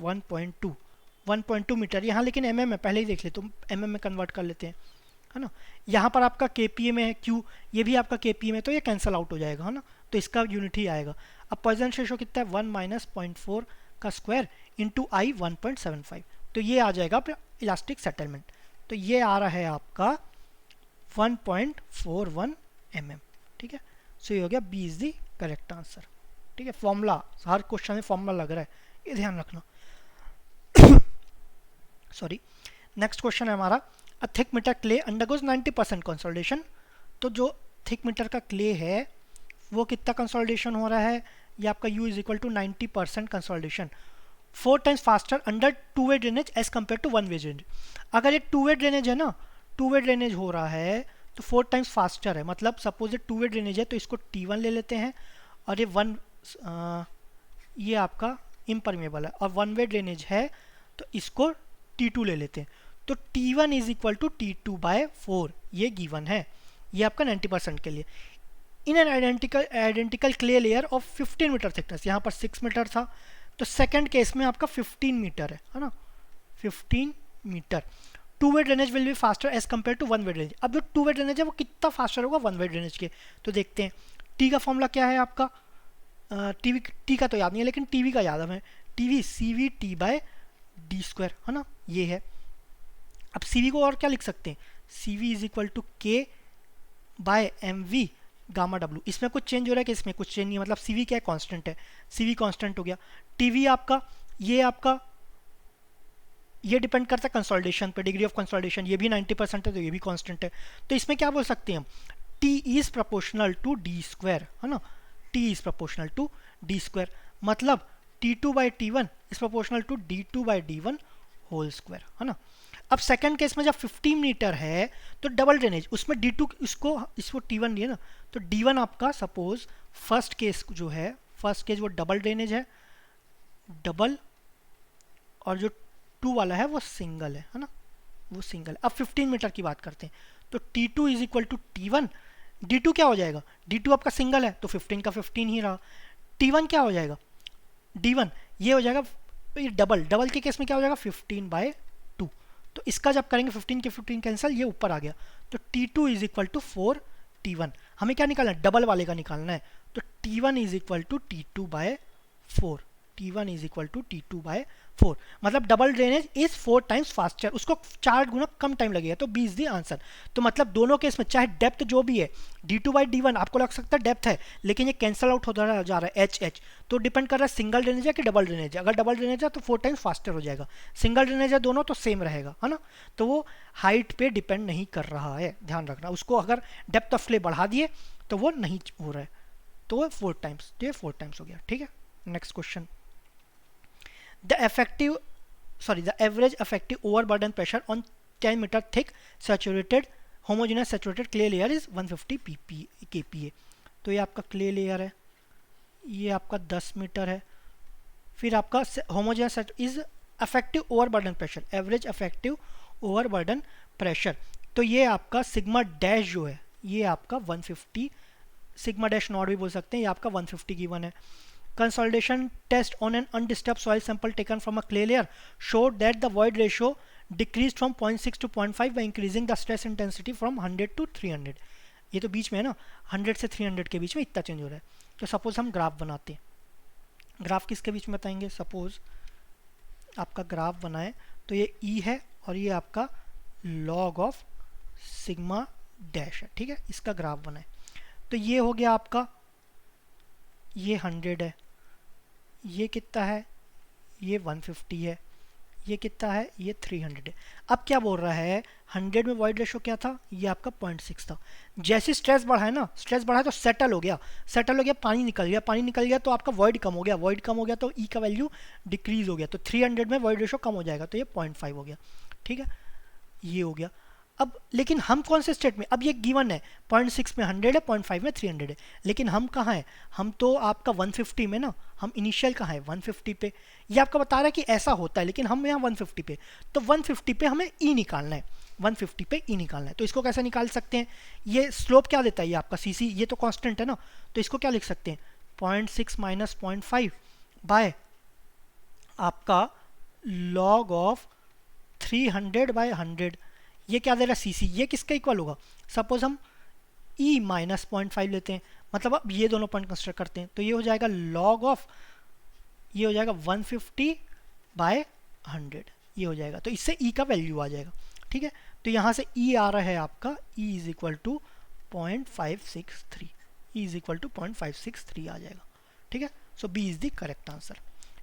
1.2 मीटर यहाँ, लेकिन mm है, पहले ही देख ले तो mm में कन्वर्ट कर लेते हैं, है ना। यहाँ पर आपका kPa में है Q, ये भी आपका kPa में, तो ये कैंसिल आउट हो जाएगा, है ना, तो इसका यूनिट ही आएगा। अब पॉइसन रेशियो कितना है 1 माइनस 0.4 का स्क्वायर इंटू आई 1.75, तो ये आ जाएगा इलास्टिक सेटलमेंट। तो ये आ रहा है आपका 1.41 mm, ठीक है। सो ये हो गया B is the correct answer, ठीक है। फॉर्मूला हर क्वेश्चन में फॉर्मूला लग रहा है, ये ध्यान रखना। सॉरी। नेक्स्ट क्वेश्चन है हमारा, a thick metre clay undergoes 90% consolidation. तो जो थिक मीटर का क्ले है वो कितना कंसोलिडेशन हो रहा है, ये आपका U is equal to 90% consolidation, 4 times faster under 2 way drainage as compare to 1 way drainage. अगर ये 2 वे ड्रेनेज है ना, 2 वे ड्रेनेज हो रहा है तो 4 टाइम्स फास्टर है, मतलब सपोज ये 2 वे ड्रेनेज है तो इसको T1 ले लेते हैं, और ये आपका इम्परमेबल है, और 1 वे ड्रेनेज है तो इसको T2 ले लेते हैं। तो T1 is equal to T2 by 4, ये गिवन है, ये आपका 90% के लिए। In an identical clay layer of 15 metre thickness, यहाँ पर 6 मीटर था, तो सेकंड केस में आपका 15 मीटर है ना, 15 metre. 2 way drainage will be faster as compare to 1 way drainage. अब जो 2 वे ड्रेनेज है वो कितना फास्टर होगा 1 वे ड्रेनेज के, तो देखते हैं। टी का फॉर्मूला क्या है आपका, टी का तो याद नहीं है लेकिन टीवी का याद है, TV CV T by D square, है ना, ये है। अब CV को और क्या लिख सकते हैं, CV is equal to K by MV gamma W। इसमें कुछ चेंज हो रहा है कि इसमें कुछ चेंज नहीं है, मतलब CV क्या है, कांस्टेंट है, CV कांस्टेंट हो गया। TV आपका ये डिपेंड करता है कंसोलिडेशन पे, डिग्री ऑफ कंसोलिडेशन, ये भी 90% है तो ये भी कांस्टेंट है। तो इसमें क्या बोल सकते हैं हम, T is proportional to D square, है ना, T is proportional to D square, मतलब T2 by T1 is proportional to D2 by D1 whole square, है ना। अब सेकंड केस में जब 15 मीटर है तो डबल ड्रेनेज, उसमें D2 इसको T1 दिए ना, तो D1 आपका सपोज फर्स्ट केस जो है, फर्स्ट केस वो डबल ड्रेनेज है, डबल, और जो 2 वाला है वो सिंगल है ना, वो सिंगल है। अब 15 मीटर की बात करते हैं, तो T2 is equal to T1, D2 क्या हो जाएगा, D2 आपका सिंगल है तो 15 का 15 ही रहा, T1 क्या हो जाएगा, D1 ये हो जाएगा, ये डबल के केस में क्या हो जाएगा 15 बाय 2, तो इसका जब करेंगे 15 के 15 कैंसिल, ये ऊपर आ गया, तो T2 is equal to 4 T1। हमें क्या निकालना है, डबल वाले का निकालना है, तो T1 is equal to T2 by 4, T1 is equal to T2 by 4, मतलब double drainage is 4 times faster, उसको 4 गुना कम टाइम लगेगा, तो B इज द आंसर। तो मतलब दोनों केस में चाहे डेप्थ जो भी है D2 बाई D1 आपको लग सकता है डेप्थ है, लेकिन ये कैंसिल आउट होता जा रहा है H, तो डिपेंड कर रहा है सिंगल ड्रेनेज है कि डबल ड्रेनेज है। अगर डबल ड्रेनेज है तो 4 टाइम्स फास्टर हो जाएगा, सिंगल ड्रेनेज है दोनों तो सेम रहेगा, है ना। तो वो हाइट पे डिपेंड नहीं कर रहा है, ध्यान रखना। उसको अगर डेप्थ ऑफ फ्ले बढ़ा दिए तो वो नहीं हो रहा है, तो वो 4 टाइम्स, तो ये 4 टाइम्स हो गया, ठीक है। Next question, the average effective overburden pressure on 10 meter thick saturated homogeneous saturated clay layer is 150 kPa। तो ये आपका क्ले लेयर है, ये आपका 10 मीटर है, फिर आपका homogeneous is affective overburden pressure, average affective overburden pressure. तो ये आपका सिग्मा डैश जो है ये आपका 150, सिग्मा डैश नॉट भी बोल सकते हैं, ये आपका 150 गिवन है। Consolidation test on an undisturbed soil sample taken from a clay layer showed that the void ratio decreased from 0.6 to 0.5 by increasing the stress intensity from 100 to 300। ये तो बीच में है ना, 100 से 300 के बीच में इतना चेंज हो रहा है। तो सपोज हम ग्राफ बनाते हैं, ग्राफ किसके बीच में बताएंगे, सपोज आपका ग्राफ बनाए तो ये ई है और ये आपका लॉग ऑफ सिग्मा डैश है, ठीक है, इसका ग्राफ बनाए। तो ये हो गया आपका, ये 100 है, ये कितना है, ये 150 है, ये कितना है, ये 300 है। अब क्या बोल रहा है, 100 में वॉइड रेशो क्या था, ये आपका 0.6 था। जैसे स्ट्रेस बढ़ा है ना, स्ट्रेस बढ़ा है तो सेटल हो गया, सेटल हो गया, पानी निकल गया, पानी निकल गया तो आपका वॉइड कम हो गया, वॉइड कम हो गया तो ई का वैल्यू डिक्रीज हो गया, तो 300 में वॉइड रेशो कम हो जाएगा, तो ये 0.5 हो गया, ठीक है, ये हो गया। अब लेकिन हम कौन से स्टेट में, अब ये गिवन है 0.6 में 100 है, 0.5 में 300 है, लेकिन हम कहाँ हैं, हम तो आपका 150 में ना, हम इनिशियल कहाँ है 150 पे। ये आपका बता रहा है कि ऐसा होता है, लेकिन हम यहाँ 150 पे, तो 150 पे हमें ई निकालना है, 150 पे ई निकालना है। तो इसको कैसे निकाल सकते हैं, ये स्लोप क्या देता है, ये आपका सी सी, ये तो कॉन्स्टेंट है ना, तो इसको क्या लिख सकते हैं, 0.6 माइनस 0.5 बाय आपका लॉग ऑफ 300 बाय 100। ये क्या दे रहा है सी सी, ये किसका इक्वल होगा, सपोज हम ई माइनस 0.5 लेते हैं, मतलब अब ये दोनों पॉइंट कंसिडर करते हैं, तो ये हो जाएगा लॉग ऑफ, ये हो जाएगा 150 बाय 100, ये हो जाएगा, तो इससे ई का वैल्यू आ जाएगा, ठीक है। तो यहाँ से ई आ रहा है आपका, E is equal to 0.563, E is equal to 0.563 आ जाएगा, ठीक है। So B is the correct answer.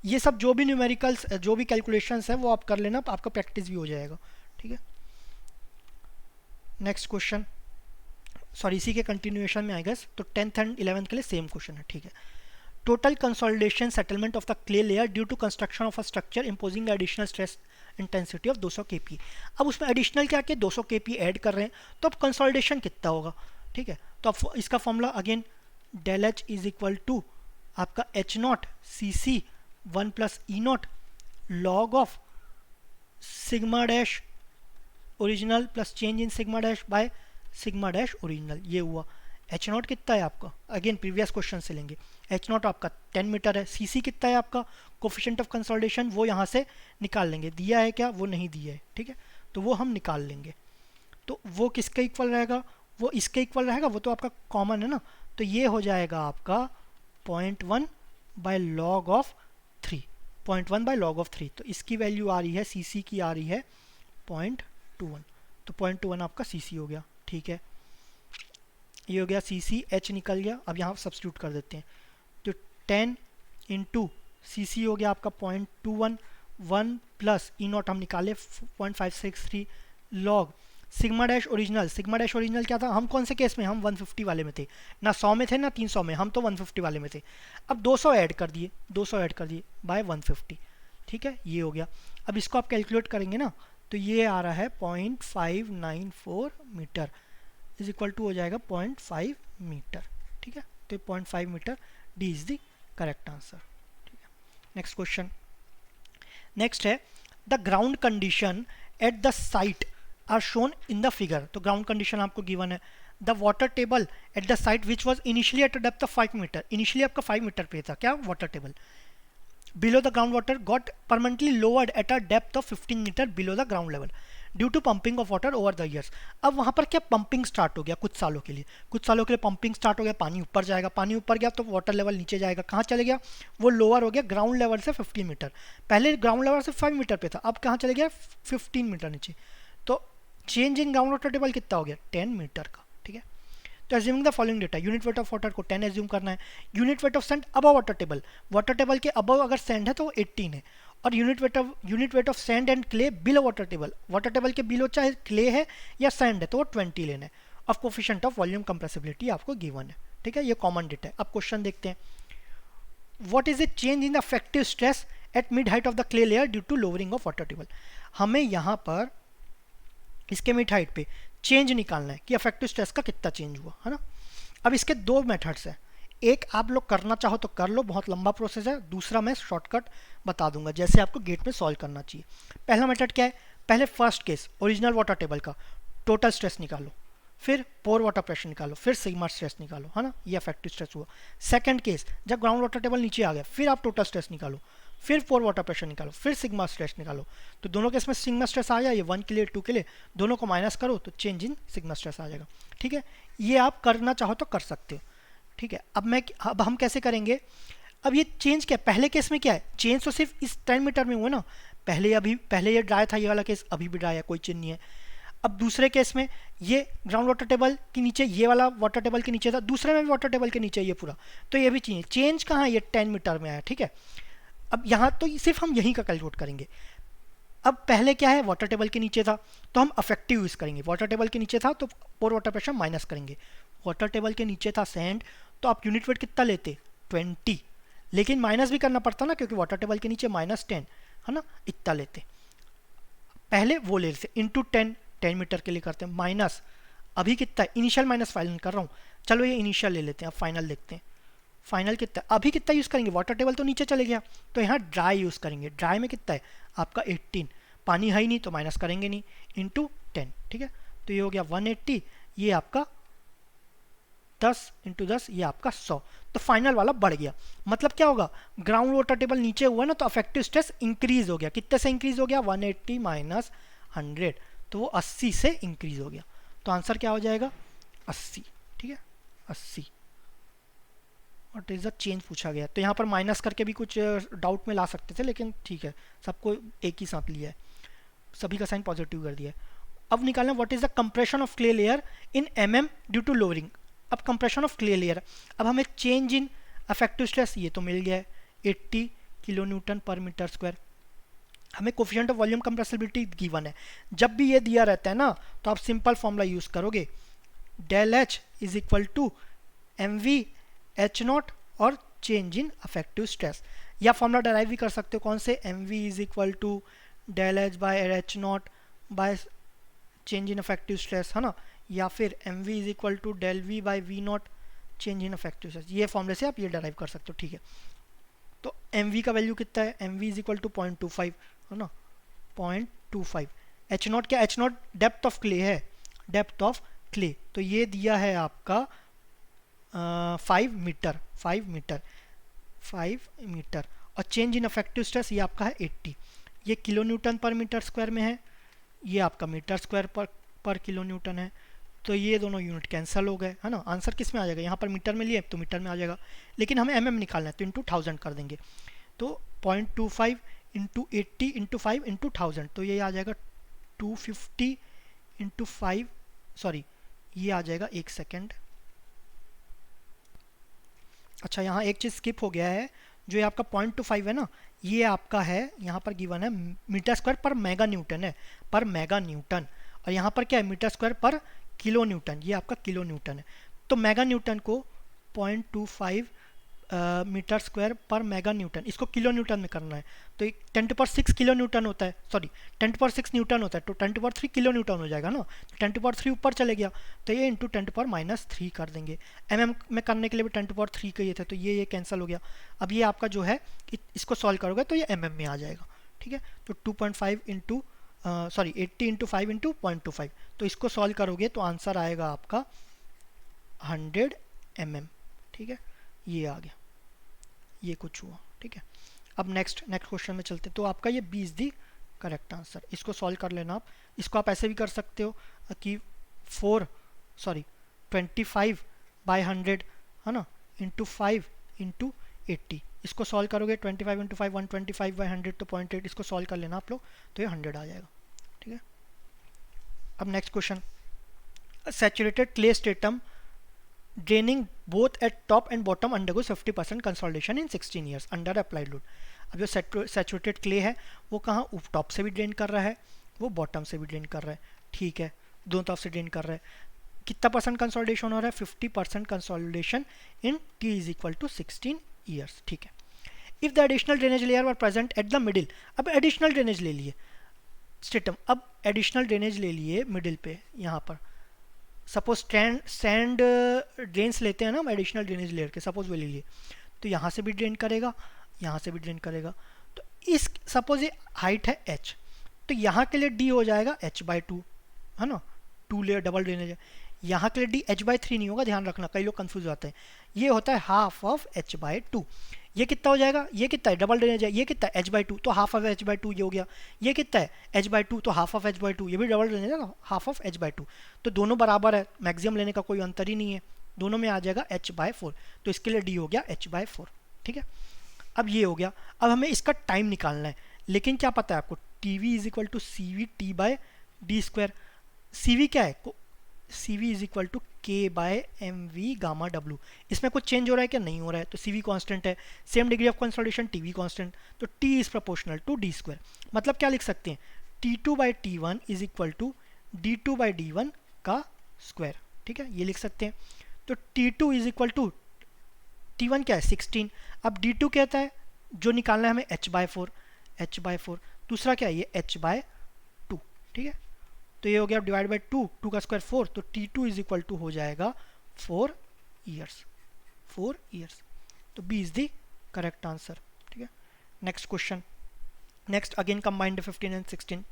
ये सब जो भी न्यूमेरिकल्स, जो भी कैलकुलेशंस है वो आप कर लेना, आपका प्रैक्टिस भी हो जाएगा, ठीक है। नेक्स्ट क्वेश्चन, सॉरी इसी के कंटिन्यूएशन में आएगा, तो 10th एंड 11th के लिए सेम क्वेश्चन है, ठीक है। Total consolidation settlement of the clay layer due to construction of a structure imposing additional stress intensity of 200 kPa। अब उसमें एडिशनल क्या कि 200 kPa ऐड कर रहे हैं, तो अब कंसोलिडेशन कितना होगा, ठीक है। तो अब इसका formula again del H is equal to आपका H not C C 1 plus E not log of sigma dash original plus change in sigma dash by sigma dash original, ये हुआ। एच नॉट कितना है आपका, अगेन प्रीवियस क्वेश्चन से लेंगे, H not आपका 10 metre है, सी सी कितना है आपका, कोफिशिएंट ऑफ कंसोलिडेशन वो यहाँ से निकाल लेंगे, दिया है क्या, वो नहीं दिया है, ठीक है, तो वो हम निकाल लेंगे। तो वो किसके इक्वल रहेगा, वो इसके इक्वल रहेगा, वो तो आपका कॉमन है ना, तो ये हो जाएगा आपका 0.1 by log of 3, 0.1 by log of 3, तो इसकी वैल्यू आ रही है, सी सी की आ रही है 0.21, तो 0.21 आपका सी सी हो गया, ठीक है। ये हो गया सी सी, एच निकल गया, अब यहाँ सब्स्टिट्यूट कर देते हैं, तो 10 इंटू सी सी हो गया आपका 0.21, 1 प्लस ई नॉट हम निकाले 0.563 log sigma dash original, sigma dash original क्या था, हम कौन से केस में, हम 150 वाले में थे ना, 100 में थे ना 300 में, हम तो 150 वाले में थे। अब 200 ऐड कर दिए, 200 ऐड कर दिए बाय 150, ठीक है, ये हो गया। अब इसको आप कैलकुलेट करेंगे ना, तो ये आ रहा है 0.594 मीटर इज इक्वल टू हो जाएगा 0.5 मीटर, ठीक है, तो 0.5 metre, D is the correct answer, ठीक है। नेक्स्ट क्वेश्चन, नेक्स्ट है the ground condition at the site are shown in the figure. तो ग्राउंड कंडीशन आपको गिवन है, the water table at the site which was initially at a depth of 5 metre, initially आपका 5 metre पे था क्या water table, below the groundwater got permanently lowered at a depth of 15 meter below the ground level due to pumping of water over the years। अब वहाँ पर क्या pumping start हो गया, कुछ सालों के लिए, कुछ सालों के लिए पंपिंग स्टार्ट हो गया, पानी ऊपर जाएगा, पानी ऊपर गया तो वाटर लेवल नीचे जाएगा, कहाँ चले गया, वो लोअर हो गया ग्राउंड लेवल से 15 मीटर, पहले ग्राउंड लेवल से 5 मीटर पे था, अब कहाँ चले गया 15 मीटर नीचे, तो change in ground water table कितना हो गया 10 मीटर का, ठीक है। तो assuming the following data, unit weight of water को 10 एज्यूम करना है, unit weight of sand above water table के अबव अगर सैंड है तो वो 18 है, और unit weight of sand and clay below water table के बिलो चाहे क्ले है या सैंड है तो वो 20 लेना है, of coefficient of volume compressibility आपको गिवन है, ठीक है, ये कॉमन डेटा है। अब क्वेश्चन देखते हैं, what is it change in the effective stress at mid height of the clay layer due to lowering of water table. हमें यहाँ पर इसके मिड हाइट पे चेंज निकालना है कि अफेक्टिव स्ट्रेस का कितना चेंज हुआ है ना। अब इसके दो मेथड्स हैं, एक आप लोग करना चाहो तो कर लो, बहुत लंबा प्रोसेस है, दूसरा मैं शॉर्टकट बता दूंगा जैसे आपको गेट में सॉल्व करना चाहिए। पहला मेथड क्या है, पहले first case original water table का टोटल स्ट्रेस निकालो, फिर पोर वाटर प्रेशर निकालो, फिर सिग्मा स्ट्रेस निकालो, है ना, ये इफेक्टिव स्ट्रेस हुआ। सेकंड केस जब ग्राउंड वाटर टेबल नीचे आ गया, फिर आप टोटल स्ट्रेस निकालो, फिर पोर वाटर प्रेशर निकालो, फिर सिग्मा स्ट्रेस निकालो। तो दोनों केस में सिग्मा स्ट्रेस आ जाए, ये 1 के लिए 2 के लिए, दोनों को माइनस करो तो चेंज इन सिग्मा स्ट्रेस आ जाएगा। ठीक है, ये आप करना चाहो तो कर सकते हो। ठीक है, अब हम कैसे करेंगे, अब ये चेंज क्या है, पहले केस में क्या है, चेंज तो सिर्फ इस 10 मीटर में हुआ ना, पहले ये ड्राई था, ये वाला केस अभी भी ड्राई है, कोई चेंज नहीं है। अब दूसरे केस में ये ग्राउंड वाटर टेबल के नीचे, ये वाला वाटर टेबल के नीचे था, दूसरे में भी वाटर टेबल के नीचे ये पूरा, तो ये भी चेंज कहाँ है, ये 10 मीटर में आया। ठीक है, अब यहाँ तो सिर्फ हम यहीं का कैलकुलेट करेंगे। अब पहले क्या है, वाटर टेबल के नीचे था तो हम अफेक्टिव यूज़ करेंगे, वाटर टेबल के नीचे था तो पोर वाटर प्रेशर माइनस करेंगे। वाटर टेबल के नीचे था सैंड, तो आप यूनिट वेट कितना लेते, 20, लेकिन माइनस भी करना पड़ता ना क्योंकि वाटर टेबल के नीचे -10 है ना, इतना लेते, पहले वो ले लेते इंटू 10 मीटर के लिए करते हैं, माइनस अभी कितना है, इनिशियल माइनस फाइनल कर रहा हूँ, चलो ये इनिशियल ले लेते हैं, अब फाइनल देखते हैं। फाइनल कितना, अभी कितना यूज़ करेंगे, वाटर टेबल तो नीचे चले गया, तो यहाँ ड्राई यूज़ करेंगे। ड्राई में कितना है आपका 18, पानी है ही नहीं तो माइनस करेंगे नहीं, इंटू 10। ठीक है, तो ये हो गया 180, ये आपका 10 इंटू 10, ये आपका 100। तो फाइनल वाला बढ़ गया, मतलब क्या होगा, ग्राउंड वाटर टेबल नीचे हुआ ना तो अफेक्टिव स्ट्रेस इंक्रीज हो गया, कितने से इंक्रीज हो गया, 180 माइनस 100, तो वो 80 से इंक्रीज हो गया। तो आंसर क्या हो जाएगा, 80। ठीक है, 80। व्हाट इज द चेंज पूछा गया, तो यहाँ पर माइनस करके भी कुछ डाउट में ला सकते थे, लेकिन ठीक है, सबको एक ही साथ लिया है, सभी का साइन पॉजिटिव कर दिया है। अब निकालना what is the compression of clay layer in mm due to lowering. अब कंप्रेशन ऑफ क्ले लेयर, अब हमें चेंज इन अफेक्टिव स्ट्रेस ये तो मिल गया है 80 किलो न्यूटन पर मीटर स्क्वायर, हमें coefficient of volume compressibility given है। जब भी ये दिया रहता है ना तो आप सिंपल फॉर्मूला यूज करोगे, del H is equal to M V H not और चेंज इन अफेक्टिव स्ट्रेस, या फॉर्मूला डराइव भी कर सकते हो, कौन से, M V is equal to del H by H not by change in effective stress, है ना, या फिर M V is equal to del V by V not change in effective stress, ये फॉर्मूले से आप ये डराइव कर सकते हो। ठीक है, तो एम वी का वैल्यू कितना है, M V is equal to 0.25, है ना, 0.25। एच नॉट क्या, H not depth of clay है, डेप्थ ऑफ क्ले, तो ये दिया है आपका 5 मीटर, 5 मीटर, 5 मीटर, और चेंज इन अफेक्टिव स्ट्रेस ये आपका है 80, ये किलो न्यूटन पर मीटर स्क्वायर में है, ये आपका मीटर स्क्वायर पर किलो न्यूटन है, तो ये दोनों यूनिट कैंसिल हो गए, है ना। आंसर किस में आ जाएगा, यहाँ पर मीटर में लिए तो मीटर में आ जाएगा, लेकिन हमें mm निकालना है तो इंटू 1000 कर देंगे, तो 0.25 इंटू 80 इंटू 5 इंटू 1000, तो ये आ जाएगा 250 इंटू 5, सॉरी ये आ जाएगा, एक सेकेंड, अच्छा यहाँ एक चीज़ स्किप हो गया है, जो ये आपका 0.25 है ना, ये आपका है यहाँ पर गिवन है मीटर स्क्वायर पर मेगा न्यूटन है, पर मेगा न्यूटन, और यहाँ पर क्या है, मीटर स्क्वायर पर किलो न्यूटन, ये आपका किलो न्यूटन है। तो मेगा न्यूटन को 0.25 मीटर स्क्वायर पर मेगा न्यूटन, इसको किलो न्यूटन में करना है, तो 10⁻6 किलो न्यूटन होता है, सॉरी 10⁻6 न्यूटन होता है, तो 10⁻3 किलो न्यूटन हो जाएगा ना, तो 10⁻3 ऊपर चले गया, तो ये इंटू 10⁻−3 कर देंगे। mm में करने के लिए भी 10⁻3 के ये थे, तो ये कैंसिल हो गया। अब ये आपका जो है इसको सॉल्व करोगे तो ये mm में आ जाएगा। ठीक है, तो 2.5 इंटू सॉरी 80 इंटू 5 इंटू 0.25, तो इसको सॉल्व करोगे तो आंसर आएगा आपका 100 mm। ठीक है, ये आ गया, ये कुछ हुआ। ठीक है, अब नेक्स्ट क्वेश्चन में चलते, तो आपका ये 20 दी करेक्ट आंसर, इसको सॉल्व कर लेना आप। इसको आप ऐसे भी कर सकते हो कि 25/100 है ना, इंटू 5 इंटू 80, इसको सॉल्व करोगे 25 इंटू 5 125/100, तो 0.8, इसको सॉल्व कर लेना आप लोग, तो ये 100 आ जाएगा। ठीक है, अब next question, saturated clay stratum draining both at top and bottom undergoes 50% consolidation in 16 years under applied load. अब जो सैचुरेटेड क्ले है वो कहाँ, टॉप से भी ड्रेन कर रहा है, वो बॉटम से भी ड्रेन कर रहा है। ठीक है, दोनों तरफ से ड्रेन कर रहा है, कितना परसेंट कंसोलिडेशन हो रहा है, 50% consolidation in t is equal to 16 years. ठीक है, if the additional drainage layer were present at the middle, अब एडिशनल ड्रेनेज ले लिए स्ट्रेटम, अब एडिशनल ड्रेनेज ले लिए मिडिल पे, यहाँ पर सपोज सैंड ड्रेन्स लेते हैं ना हम एडिशनल ड्रेनेज लेयर के, सपोज वो ले लिए, तो यहाँ से भी ड्रेन करेगा, यहाँ से भी ड्रेन करेगा। तो इस सपोज ये हाइट है h, तो यहाँ के लिए d हो जाएगा h/2, है ना, 2 लेयर डबल ड्रेनेज है। यहाँ के लिए d h/3 नहीं होगा, ध्यान रखना, कई लोग कंफ्यूज होते हैं। ये होता है हाफ ऑफ h/2। ये कितना हो जाएगा, ये कितना है, डबल ड्रेनेज है, ये कितना है h/2, तो हाफ ऑफ h/2 ये हो गया। ये कितना है h/2, तो हाफ ऑफ h/2, ये भी डबल ड्रेनेज है ना, हाफ ऑफ h/2। तो दोनों बराबर है, मैक्सिमम लेने का कोई अंतर ही नहीं है, दोनों में आ जाएगा h/4। तो इसके लिए d हो गया h/4। ठीक है, अब ये हो गया। अब हमें इसका टाइम निकालना है, लेकिन क्या पता है आपको, TV is equal to CV T/d²। CV क्या है, CV is equal to K/mv gamma W। इसमें कुछ चेंज हो रहा है क्या, नहीं हो रहा है, तो CV कांस्टेंट है। Same degree of consolidation TV constant, तो T is proportional to d²। मतलब क्या लिख सकते हैं, T2/T1 is equal to D2/D1 का स्क्वायर। ठीक है, ये लिख सकते हैं। तो T2 is equal to, T1 क्या है 16, अब D2 कहता है जो निकालना है हमें h/4। दूसरा क्या है, ये h/2। ठीक है, तो ये हो गया डिवाइड बाई 2, 2 का स्क्वायर 4, तो T2 इज इक्वल टू हो जाएगा 4 ईयर्स। तो B is the correct answer. ठीक है, next question. Next again combined 15 and 16।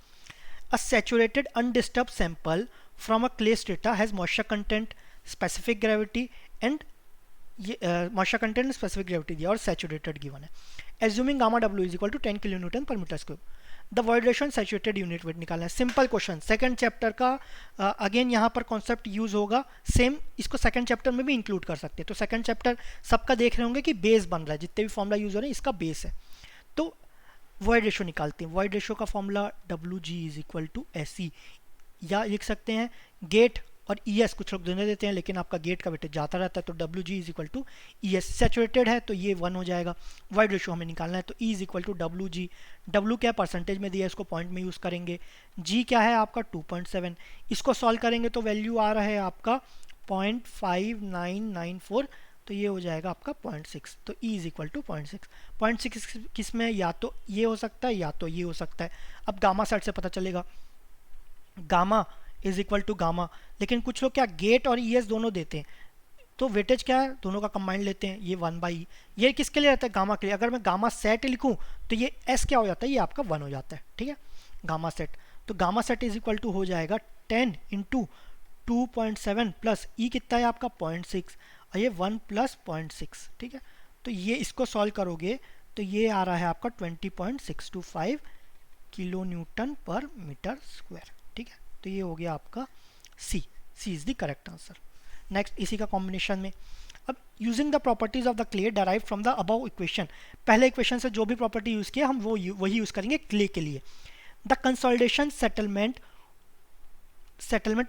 A saturated undisturbed sample from a clay strata has moisture content, specific gravity and ये moisture content specific gravity दिया और saturated given है। Assuming gamma W is equal to 10 kilonewton per meter square, the void ratio and saturated unit weight निकालना है। Simple question, second chapter का again यहाँ पर concept use होगा सेम, इसको सेकंड चैप्टर में भी इंक्लूड कर सकते हैं। तो सेकंड चैप्टर सबका देख रहे होंगे कि बेस बन रहा है, जितने भी फॉर्मूला यूज हो रहे हैं इसका बेस है। तो वॉइड रेशो निकालते हैं। वॉइड रेशो का formula WG is equal to SE, या लिख सकते हैं गेट और ES, कुछ लोग देने देते हैं लेकिन आपका गेट का वेटेज जाता रहता है, तो WG is equal to ES। Saturated है तो ये 1 हो जाएगा। वॉइड रेशो हमें निकालना है, तो E is equal to WG। W क्या परसेंटेज में दिया है, इसको पॉइंट में यूज़ करेंगे। G क्या है आपका 2.7, इसको सॉल्व करेंगे तो वैल्यू आ रहा है आपका 0.5994, तो ये हो जाएगा आपका 0.6। तो E इज इक्वल टू 0.6। 0.6 किस में, या तो ये हो सकता है या तो ये हो सकता है। अब गामा सेट से पता चलेगा, gamma is equal to gamma, लेकिन कुछ लोग क्या गेट और ES दोनों देते हैं, तो वेटेज क्या है दोनों का कंबाइंड लेते हैं, ये 1/E। ये किसके लिए रहता है, गामा के लिए। अगर मैं गामा सेट लिखूं तो ये S क्या हो जाता है, ये आपका 1 हो जाता है। ठीक है, गामा सेट, तो gamma sat is equal to हो जाएगा 10 इंटू 2.7 प्लस E कितना है आपका 0.6, और ये 1 प्लस 0.6। ठीक है, तो ये इसको सॉल्व करोगे तो ये आ रहा है आपका 20.625 किलो न्यूटन पर मीटर स्क्वायर। ठीक है, तो ये हो गया आपका C is the correct answer. Next इसी का कॉम्बिनेशन में, अब using the properties of the clay derived from the above equation, पहले इक्वेशन से जो भी प्रॉपर्टी यूज किया हम वही यूज करेंगे क्ले के लिए। The consolidation settlement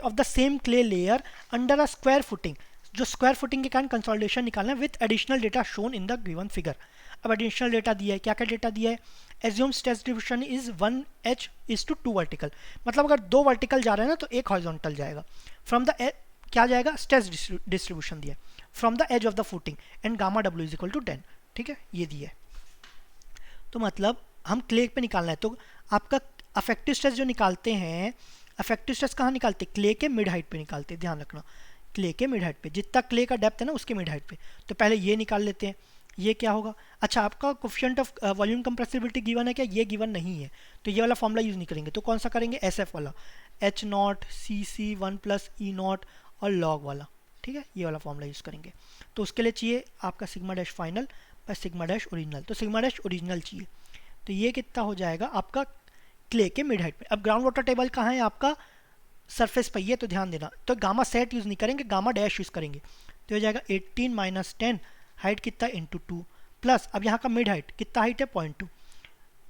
of the same clay layer under a square footing, जो स्क्वायर फुटिंग के कारण कंसोलिडेशन निकालना है with additional data shown in the given figure. अब एडिशनल डेटा दिया है, क्या क्या डेटा दिया है, assume stress distribution is 1H is to 2 vertical, मतलब अगर 2 वर्टिकल जा रहे हैं ना तो एक हॉरिजॉन्टल जाएगा। फ्रॉम द क्या जाएगा, स्ट्रेस डिस्ट्रीब्यूशन दिया है from the edge of the footing and gamma W is equal to 10। ठीक है, ये दिया है। तो मतलब हम क्ले पे निकालना है, तो आपका अफेक्टिव स्ट्रेस जो निकालते हैं, अफेक्टिव स्ट्रेस कहाँ निकालते हैं, क्ले के मिड हाइट पे निकालते हैं। ध्यान रखना, क्ले के मिड हाइट पे, जितना क्ले का डेप्थ है ना उसके मिड हाइट पे। तो पहले ये निकाल लेते हैं, ये क्या होगा। अच्छा, आपका coefficient of volume compressibility given है क्या, ये गिवन नहीं है, तो ये वाला फॉर्मूला यूज नहीं करेंगे। तो कौन सा करेंगे, SF वाला, H0 CC 1 प्लस E0 और लॉग वाला। ठीक है, ये वाला फॉर्मूला यूज करेंगे। तो उसके लिए चाहिए आपका सिग्मा डैश फाइनल पर सिग्मा डैश ओरिजिनल, तो सिग्मा डैश ओरिजिनल चाहिए। तो ये कितना हो जाएगा आपका क्ले के मिड हाइट पे। अब ग्राउंड वाटर टेबल कहाँ है आपका, सरफेस पे, ये तो ध्यान देना। तो गामा सेट यूज नहीं करेंगे, गामा डैश यूज करेंगे। तो हो जाएगा 18 माइनस 10, हाइट कितना इंटू 2 प्लस, अब यहाँ का मिड हाइट कितना हाइट है 0.2,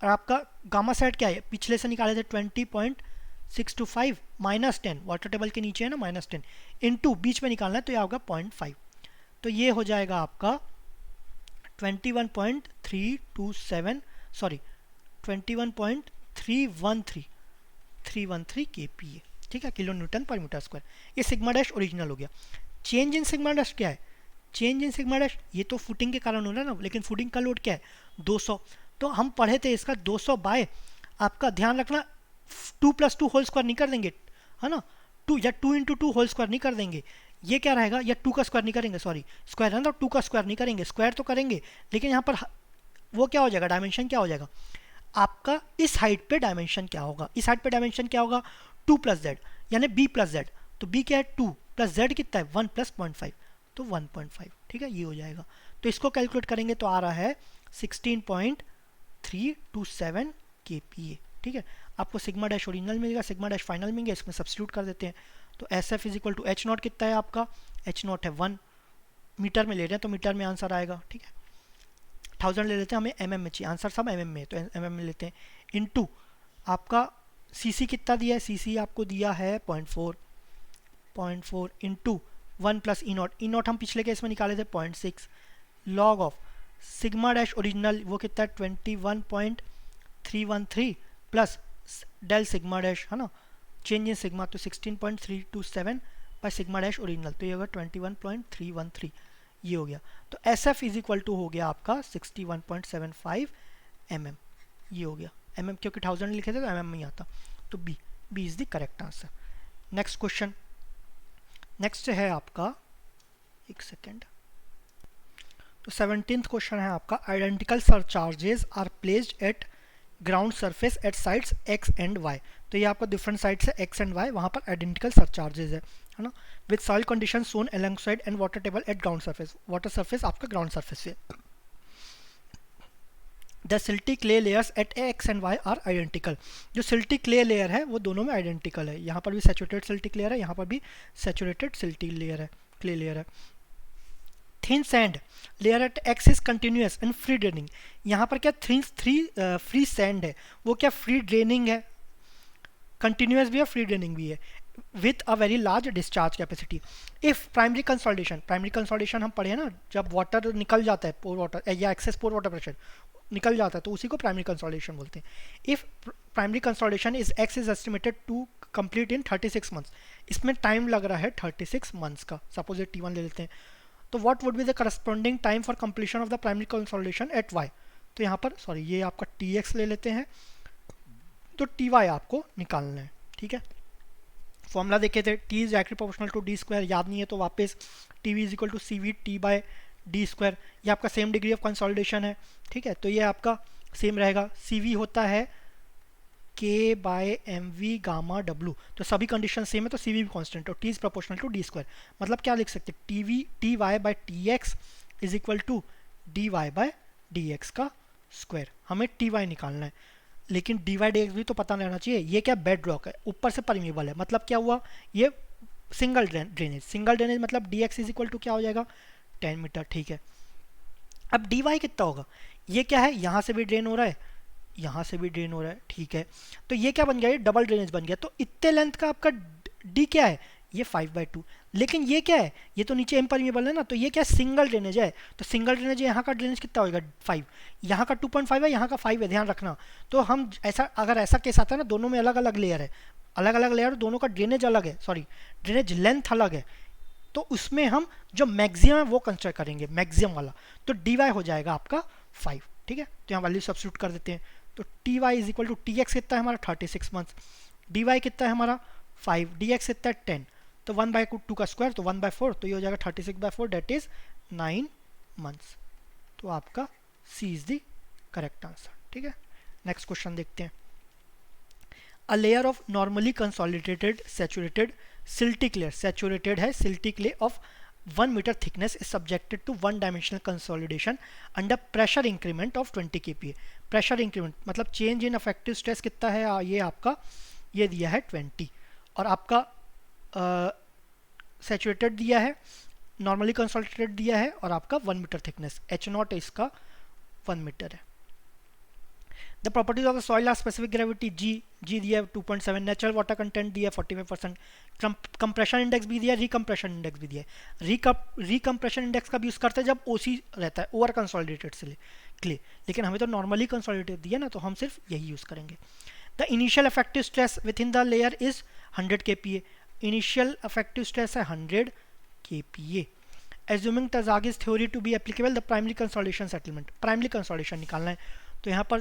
और आपका गामा सेट क्या है, पिछले से निकाले थे 20.625 माइनस 10, वाटर टेबल के नीचे है ना -10, इंटू बीच में निकालना है तो यह होगा 0.5। तो ये हो जाएगा आपका 21.327 सॉरी 21.313 kPa। ठीक है, किलो न्यूटन पर मीटर स्क्वायर। ये सिग्मा डैश ओरिजिनल हो गया। चेंज इन सिग्मा डैश क्या है, चेंज इन सिग्मा डैश ये तो फुटिंग के कारण हो रहा है ना, लेकिन फुटिंग का लोड क्या है 200। तो हम पढ़े थे इसका 200 बाय, आपका ध्यान रखना 2 + 2 होल स्क्वायर नहीं कर देंगे, है ना, टू या two into two whole square नहीं कर देंगे, ये क्या रहेगा, या टू का स्क्वायर नहीं करेंगे, सॉरी स्क्वायर है ना, तो टू का स्क्वायर नहीं करेंगे, स्क्वायर तो करेंगे लेकिन यहाँ पर वो क्या हो जाएगा, डायमेंशन क्या हो जाएगा आपका, इस हाइट पे डायमेंशन क्या होगा, इस हाइट पे डायमेंशन क्या होगा, टू प्लस जेड यानी बी प्लस जेड, तो बी क्या है टू प्लस जेड कितना है वन प्लस 0.5, तो 1.5, ठीक है ये हो जाएगा। तो इसको कैलकुलेट करेंगे तो आ रहा है 16.327 kPa, ठीक है। आपको सिग्मा डैश ओरिजिनल मिलेगा, सिग्मा डैश फाइनल मिलेंगे, इसमें सब्स्टिट्यूट कर देते हैं। तो S F is equal to H not कितना है आपका, एच नॉट है 1, मीटर में ले रहे हैं तो मीटर में आंसर आएगा, ठीक है। 1000 ले लेते हैं, हमें एम एम में चाहिए, आंसर सब एम एम में, तो एम एम में लेते हैं। इनटू आपका सी सी कितना दिया है, सी सी आपको दिया है 0.4 इंटू 1 प्लस ई नॉट हम पिछले केस में निकाले थे 0.6 log of sigma dash original वो कितना है 21.313 प्लस डेल सिग्मा डैश है ना, चेंज इन सिग्मा, तो 16.327 बाय सिग्मा डैश ओरिजिनल, तो ये होगा 21.313, ये हो गया। तो S F is equal to हो गया आपका 61.75 mm, ये हो गया mm, क्योंकि 1000 लिखे थे तो mm में ही आता, तो B is the correct answer. Next question, next है आपका, एक सेकेंड, तो 17th क्वेश्चन है आपका, identical surcharges are placed at ground surface at sides X and Y, तो ये आपका डिफरेंट साइड्स है एक्स एंड वाई, वहाँ पर आइडेंटिकल सरचार्जेस है ना, with soil condition shown along side and water table at ground surface, water surface आपका ground surface से। The silty clay layers eight X and Y are identical, जो silty clay layer है वो दोनों में identical है, यहाँ पर भी सैचुरेटेड सिल्टी लेयर है, यहाँ पर भी सैचुरेटेड सिल्टी लेयर है, क्ले लेयर है। Thin sand layer at X is continuous and free draining, यहाँ पर क्या फ्री सैंड है, वो क्या फ्री ड्रेनिंग है, कंटिन्यूस भी है फ्री ड्रेनिंग भी है, with a very large discharge capacity. If primary consolidation हम पढ़े ना, जब वाटर निकल जाता है पोर वाटर या एक्सेस पोर वाटर प्रेशर निकल जाता है तो उसी को प्राइमरी कंसोलिडेशन बोलते हैं। If primary consolidation is X is estimated to complete in 36 months, इसमें टाइम लग रहा है 36 मंथ्स का, सपोज ये T1 ले लेते हैं, तो what would be the corresponding time for completion of the primary consolidation at Y, तो यहाँ पर सॉरी ये आपका Tx ले लेते हैं, तो Ty आपको निकालना है, ठीक है। फॉर्मूला देखे थे, T is directly proportional to D square, याद नहीं है तो वापस Tv is equal to CV T by D square, ये आपका सेम डिग्री ऑफ कंसोलिडेशन है, ठीक है, तो ये आपका सेम रहेगा। CV होता है K by M V gamma W, तो सभी कंडीशन सेम है तो CV भी कॉन्स्टेंट, और T is proportional to D square, मतलब क्या लिख सकते हैं, Ty by Tx is equal to dy by dx का स्क्वायर, हमें Ty निकालना है, लेकिन dy dx भी तो पता रहना चाहिए। ये क्या बेड रॉक है, ऊपर से परमिएबल है, मतलब क्या हुआ, ये सिंगल ड्रेनेज मतलब dx इज इक्वल टू क्या हो जाएगा 10 मीटर, ठीक है। अब dy कितना होगा, ये क्या है, यहाँ से भी ड्रेन हो रहा है, यहाँ से भी ड्रेन हो रहा है, ठीक है, तो ये क्या बन गया, ये डबल ड्रेनेज बन गया, तो इतने लेंथ का आपका d क्या है, ये 5/2, लेकिन ये क्या है, ये तो नीचे इम्परमिएबल है ना, तो ये क्या सिंगल ड्रेनेज है, तो सिंगल ड्रेनेज यहाँ का ड्रेनेज कितना होगा 5, यहाँ का 2.5 है, यहाँ का 5 है, ध्यान रखना। तो हम ऐसा, अगर ऐसा केस आता है ना, दोनों में अलग अलग लेयर है, अलग अलग लेयर, दोनों का ड्रेनेज अलग है, सॉरी ड्रेनेज लेंथ अलग है, तो उसमें हम जो मैक्सिमम है वो कंसिडर करेंगे, मैक्सिमम वाला, तो dy हो जाएगा आपका 5, ठीक है, तो यहाँ वैल्यू सब्स्टिट्यूट कर देते हैं, तो Ty is equal to Tx कितना है हमारा 36 मंथ्स, dy कितना है हमारा 5, dx कितना है 10, तो 1/2 का स्क्वायर तो 1/4, तो ये हो जाएगा 36/4, डेट इज 9 मंथ्स, तो आपका C is the correct answer, ठीक है। नेक्स्ट क्वेश्चन देखते हैं, a layer of normally consolidated saturated silty clay, saturated है silty clay of 1 metre thickness is subjected to 1 dimensional consolidation under pressure increment of 20 kPa, pressure increment मतलब change in effective stress कितना है, ये आपका ये दिया है 20, और आपका सैचुरेटेड दिया है, नॉर्मली कंसोलिडेटेड दिया है, और आपका 1 मीटर थिकनेस H0 इसका 1 मीटर है। The properties of the soil are specific gravity G दिया है 2.7, नेचुरल वाटर कंटेंट दिया है 45%, कंप्रेशन इंडेक्स भी दिया है, रिकम्प्रेशन इंडेक्स भी दिया है। रिकम्प्रेशन इंडेक्स का भी यूज़ करते हैं जब OC रहता है, ओवर कंसोलिडेटेड से क्ले, लेकिन हमें तो नॉर्मली कंसोलिडेटेड दिया ना, तो हम सिर्फ यही यूज़ करेंगे। The initial effective stress within the layer is 100 kPa, initial effective stress है 100 kPa। Assuming Terzaghi's theory to be applicable the primary consolidation settlement, primary consolidation निकालना है, तो यहाँ पर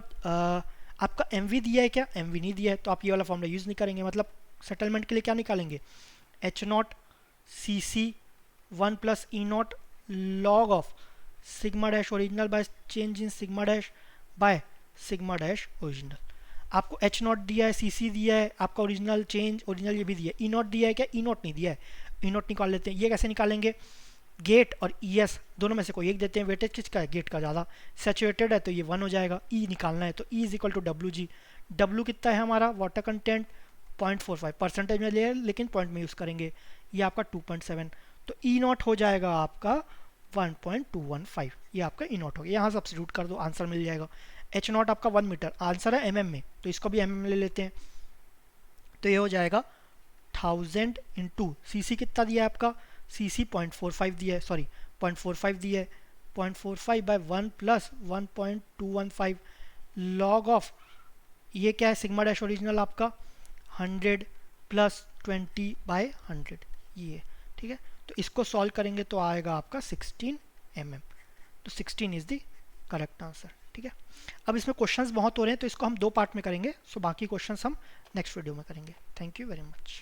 आपका MV दिया है क्या, MV नहीं दिया है, तो आप ये वाला फॉर्मूला यूज़ नहीं करेंगे, मतलब सेटलमेंट के लिए क्या निकालेंगे, H not C C 1 plus E not log of sigma dash original by change in sigma dash by sigma dash original. आपको एच नॉट दिया है, सी सी दिया है, आपका ओरिजिनल चेंज ओरिजिनल ये भी दिया है, ई नॉट दिया है क्या, ई नॉट नहीं दिया है, ई नॉट निकाल लेते हैं। ये कैसे निकालेंगे, गेट और ई एस दोनों में से कोई एक देते हैं, वेटेज किसका है, गेट का ज़्यादा, सैचुरेटेड है तो ये 1 हो जाएगा, ई निकालना है तो E is equal to W G. W कितना है हमारा, वाटर कंटेंट 0.45 परसेंटेज में ले लेकिन पॉइंट में यूज़ करेंगे, ये आपका 2.7, तो ई नॉट हो जाएगा आपका 1.215, ये आपका ई नॉट हो गया। यहाँ सब्स्टिट्यूट कर दो, आंसर मिल जाएगा। एच नॉट आपका 1 मीटर, आंसर है एम में, तो इसको भी एम ले लेते हैं, तो ये हो जाएगा 1000 इंटू सी सी कितना दिया है आपका, सी सी 0.45 दिया है, सॉरी 0.45 दिया है, 0.45 बाय 1 प्लस 1.215 लॉग ऑफ ये क्या है, सिग्मा डैश ओरिजिनल आपका 100 प्लस 20 बाय 100, ये ठीक है। तो इसको सॉल्व करेंगे तो आएगा आपका 16 mm, तो 16 इज द करेक्ट आंसर, ठीक है। अब इसमें क्वेश्चंस बहुत हो रहे हैं तो इसको हम 2 पार्ट में करेंगे, सो बाकी क्वेश्चंस हम नेक्स्ट वीडियो में करेंगे। Thank you very much.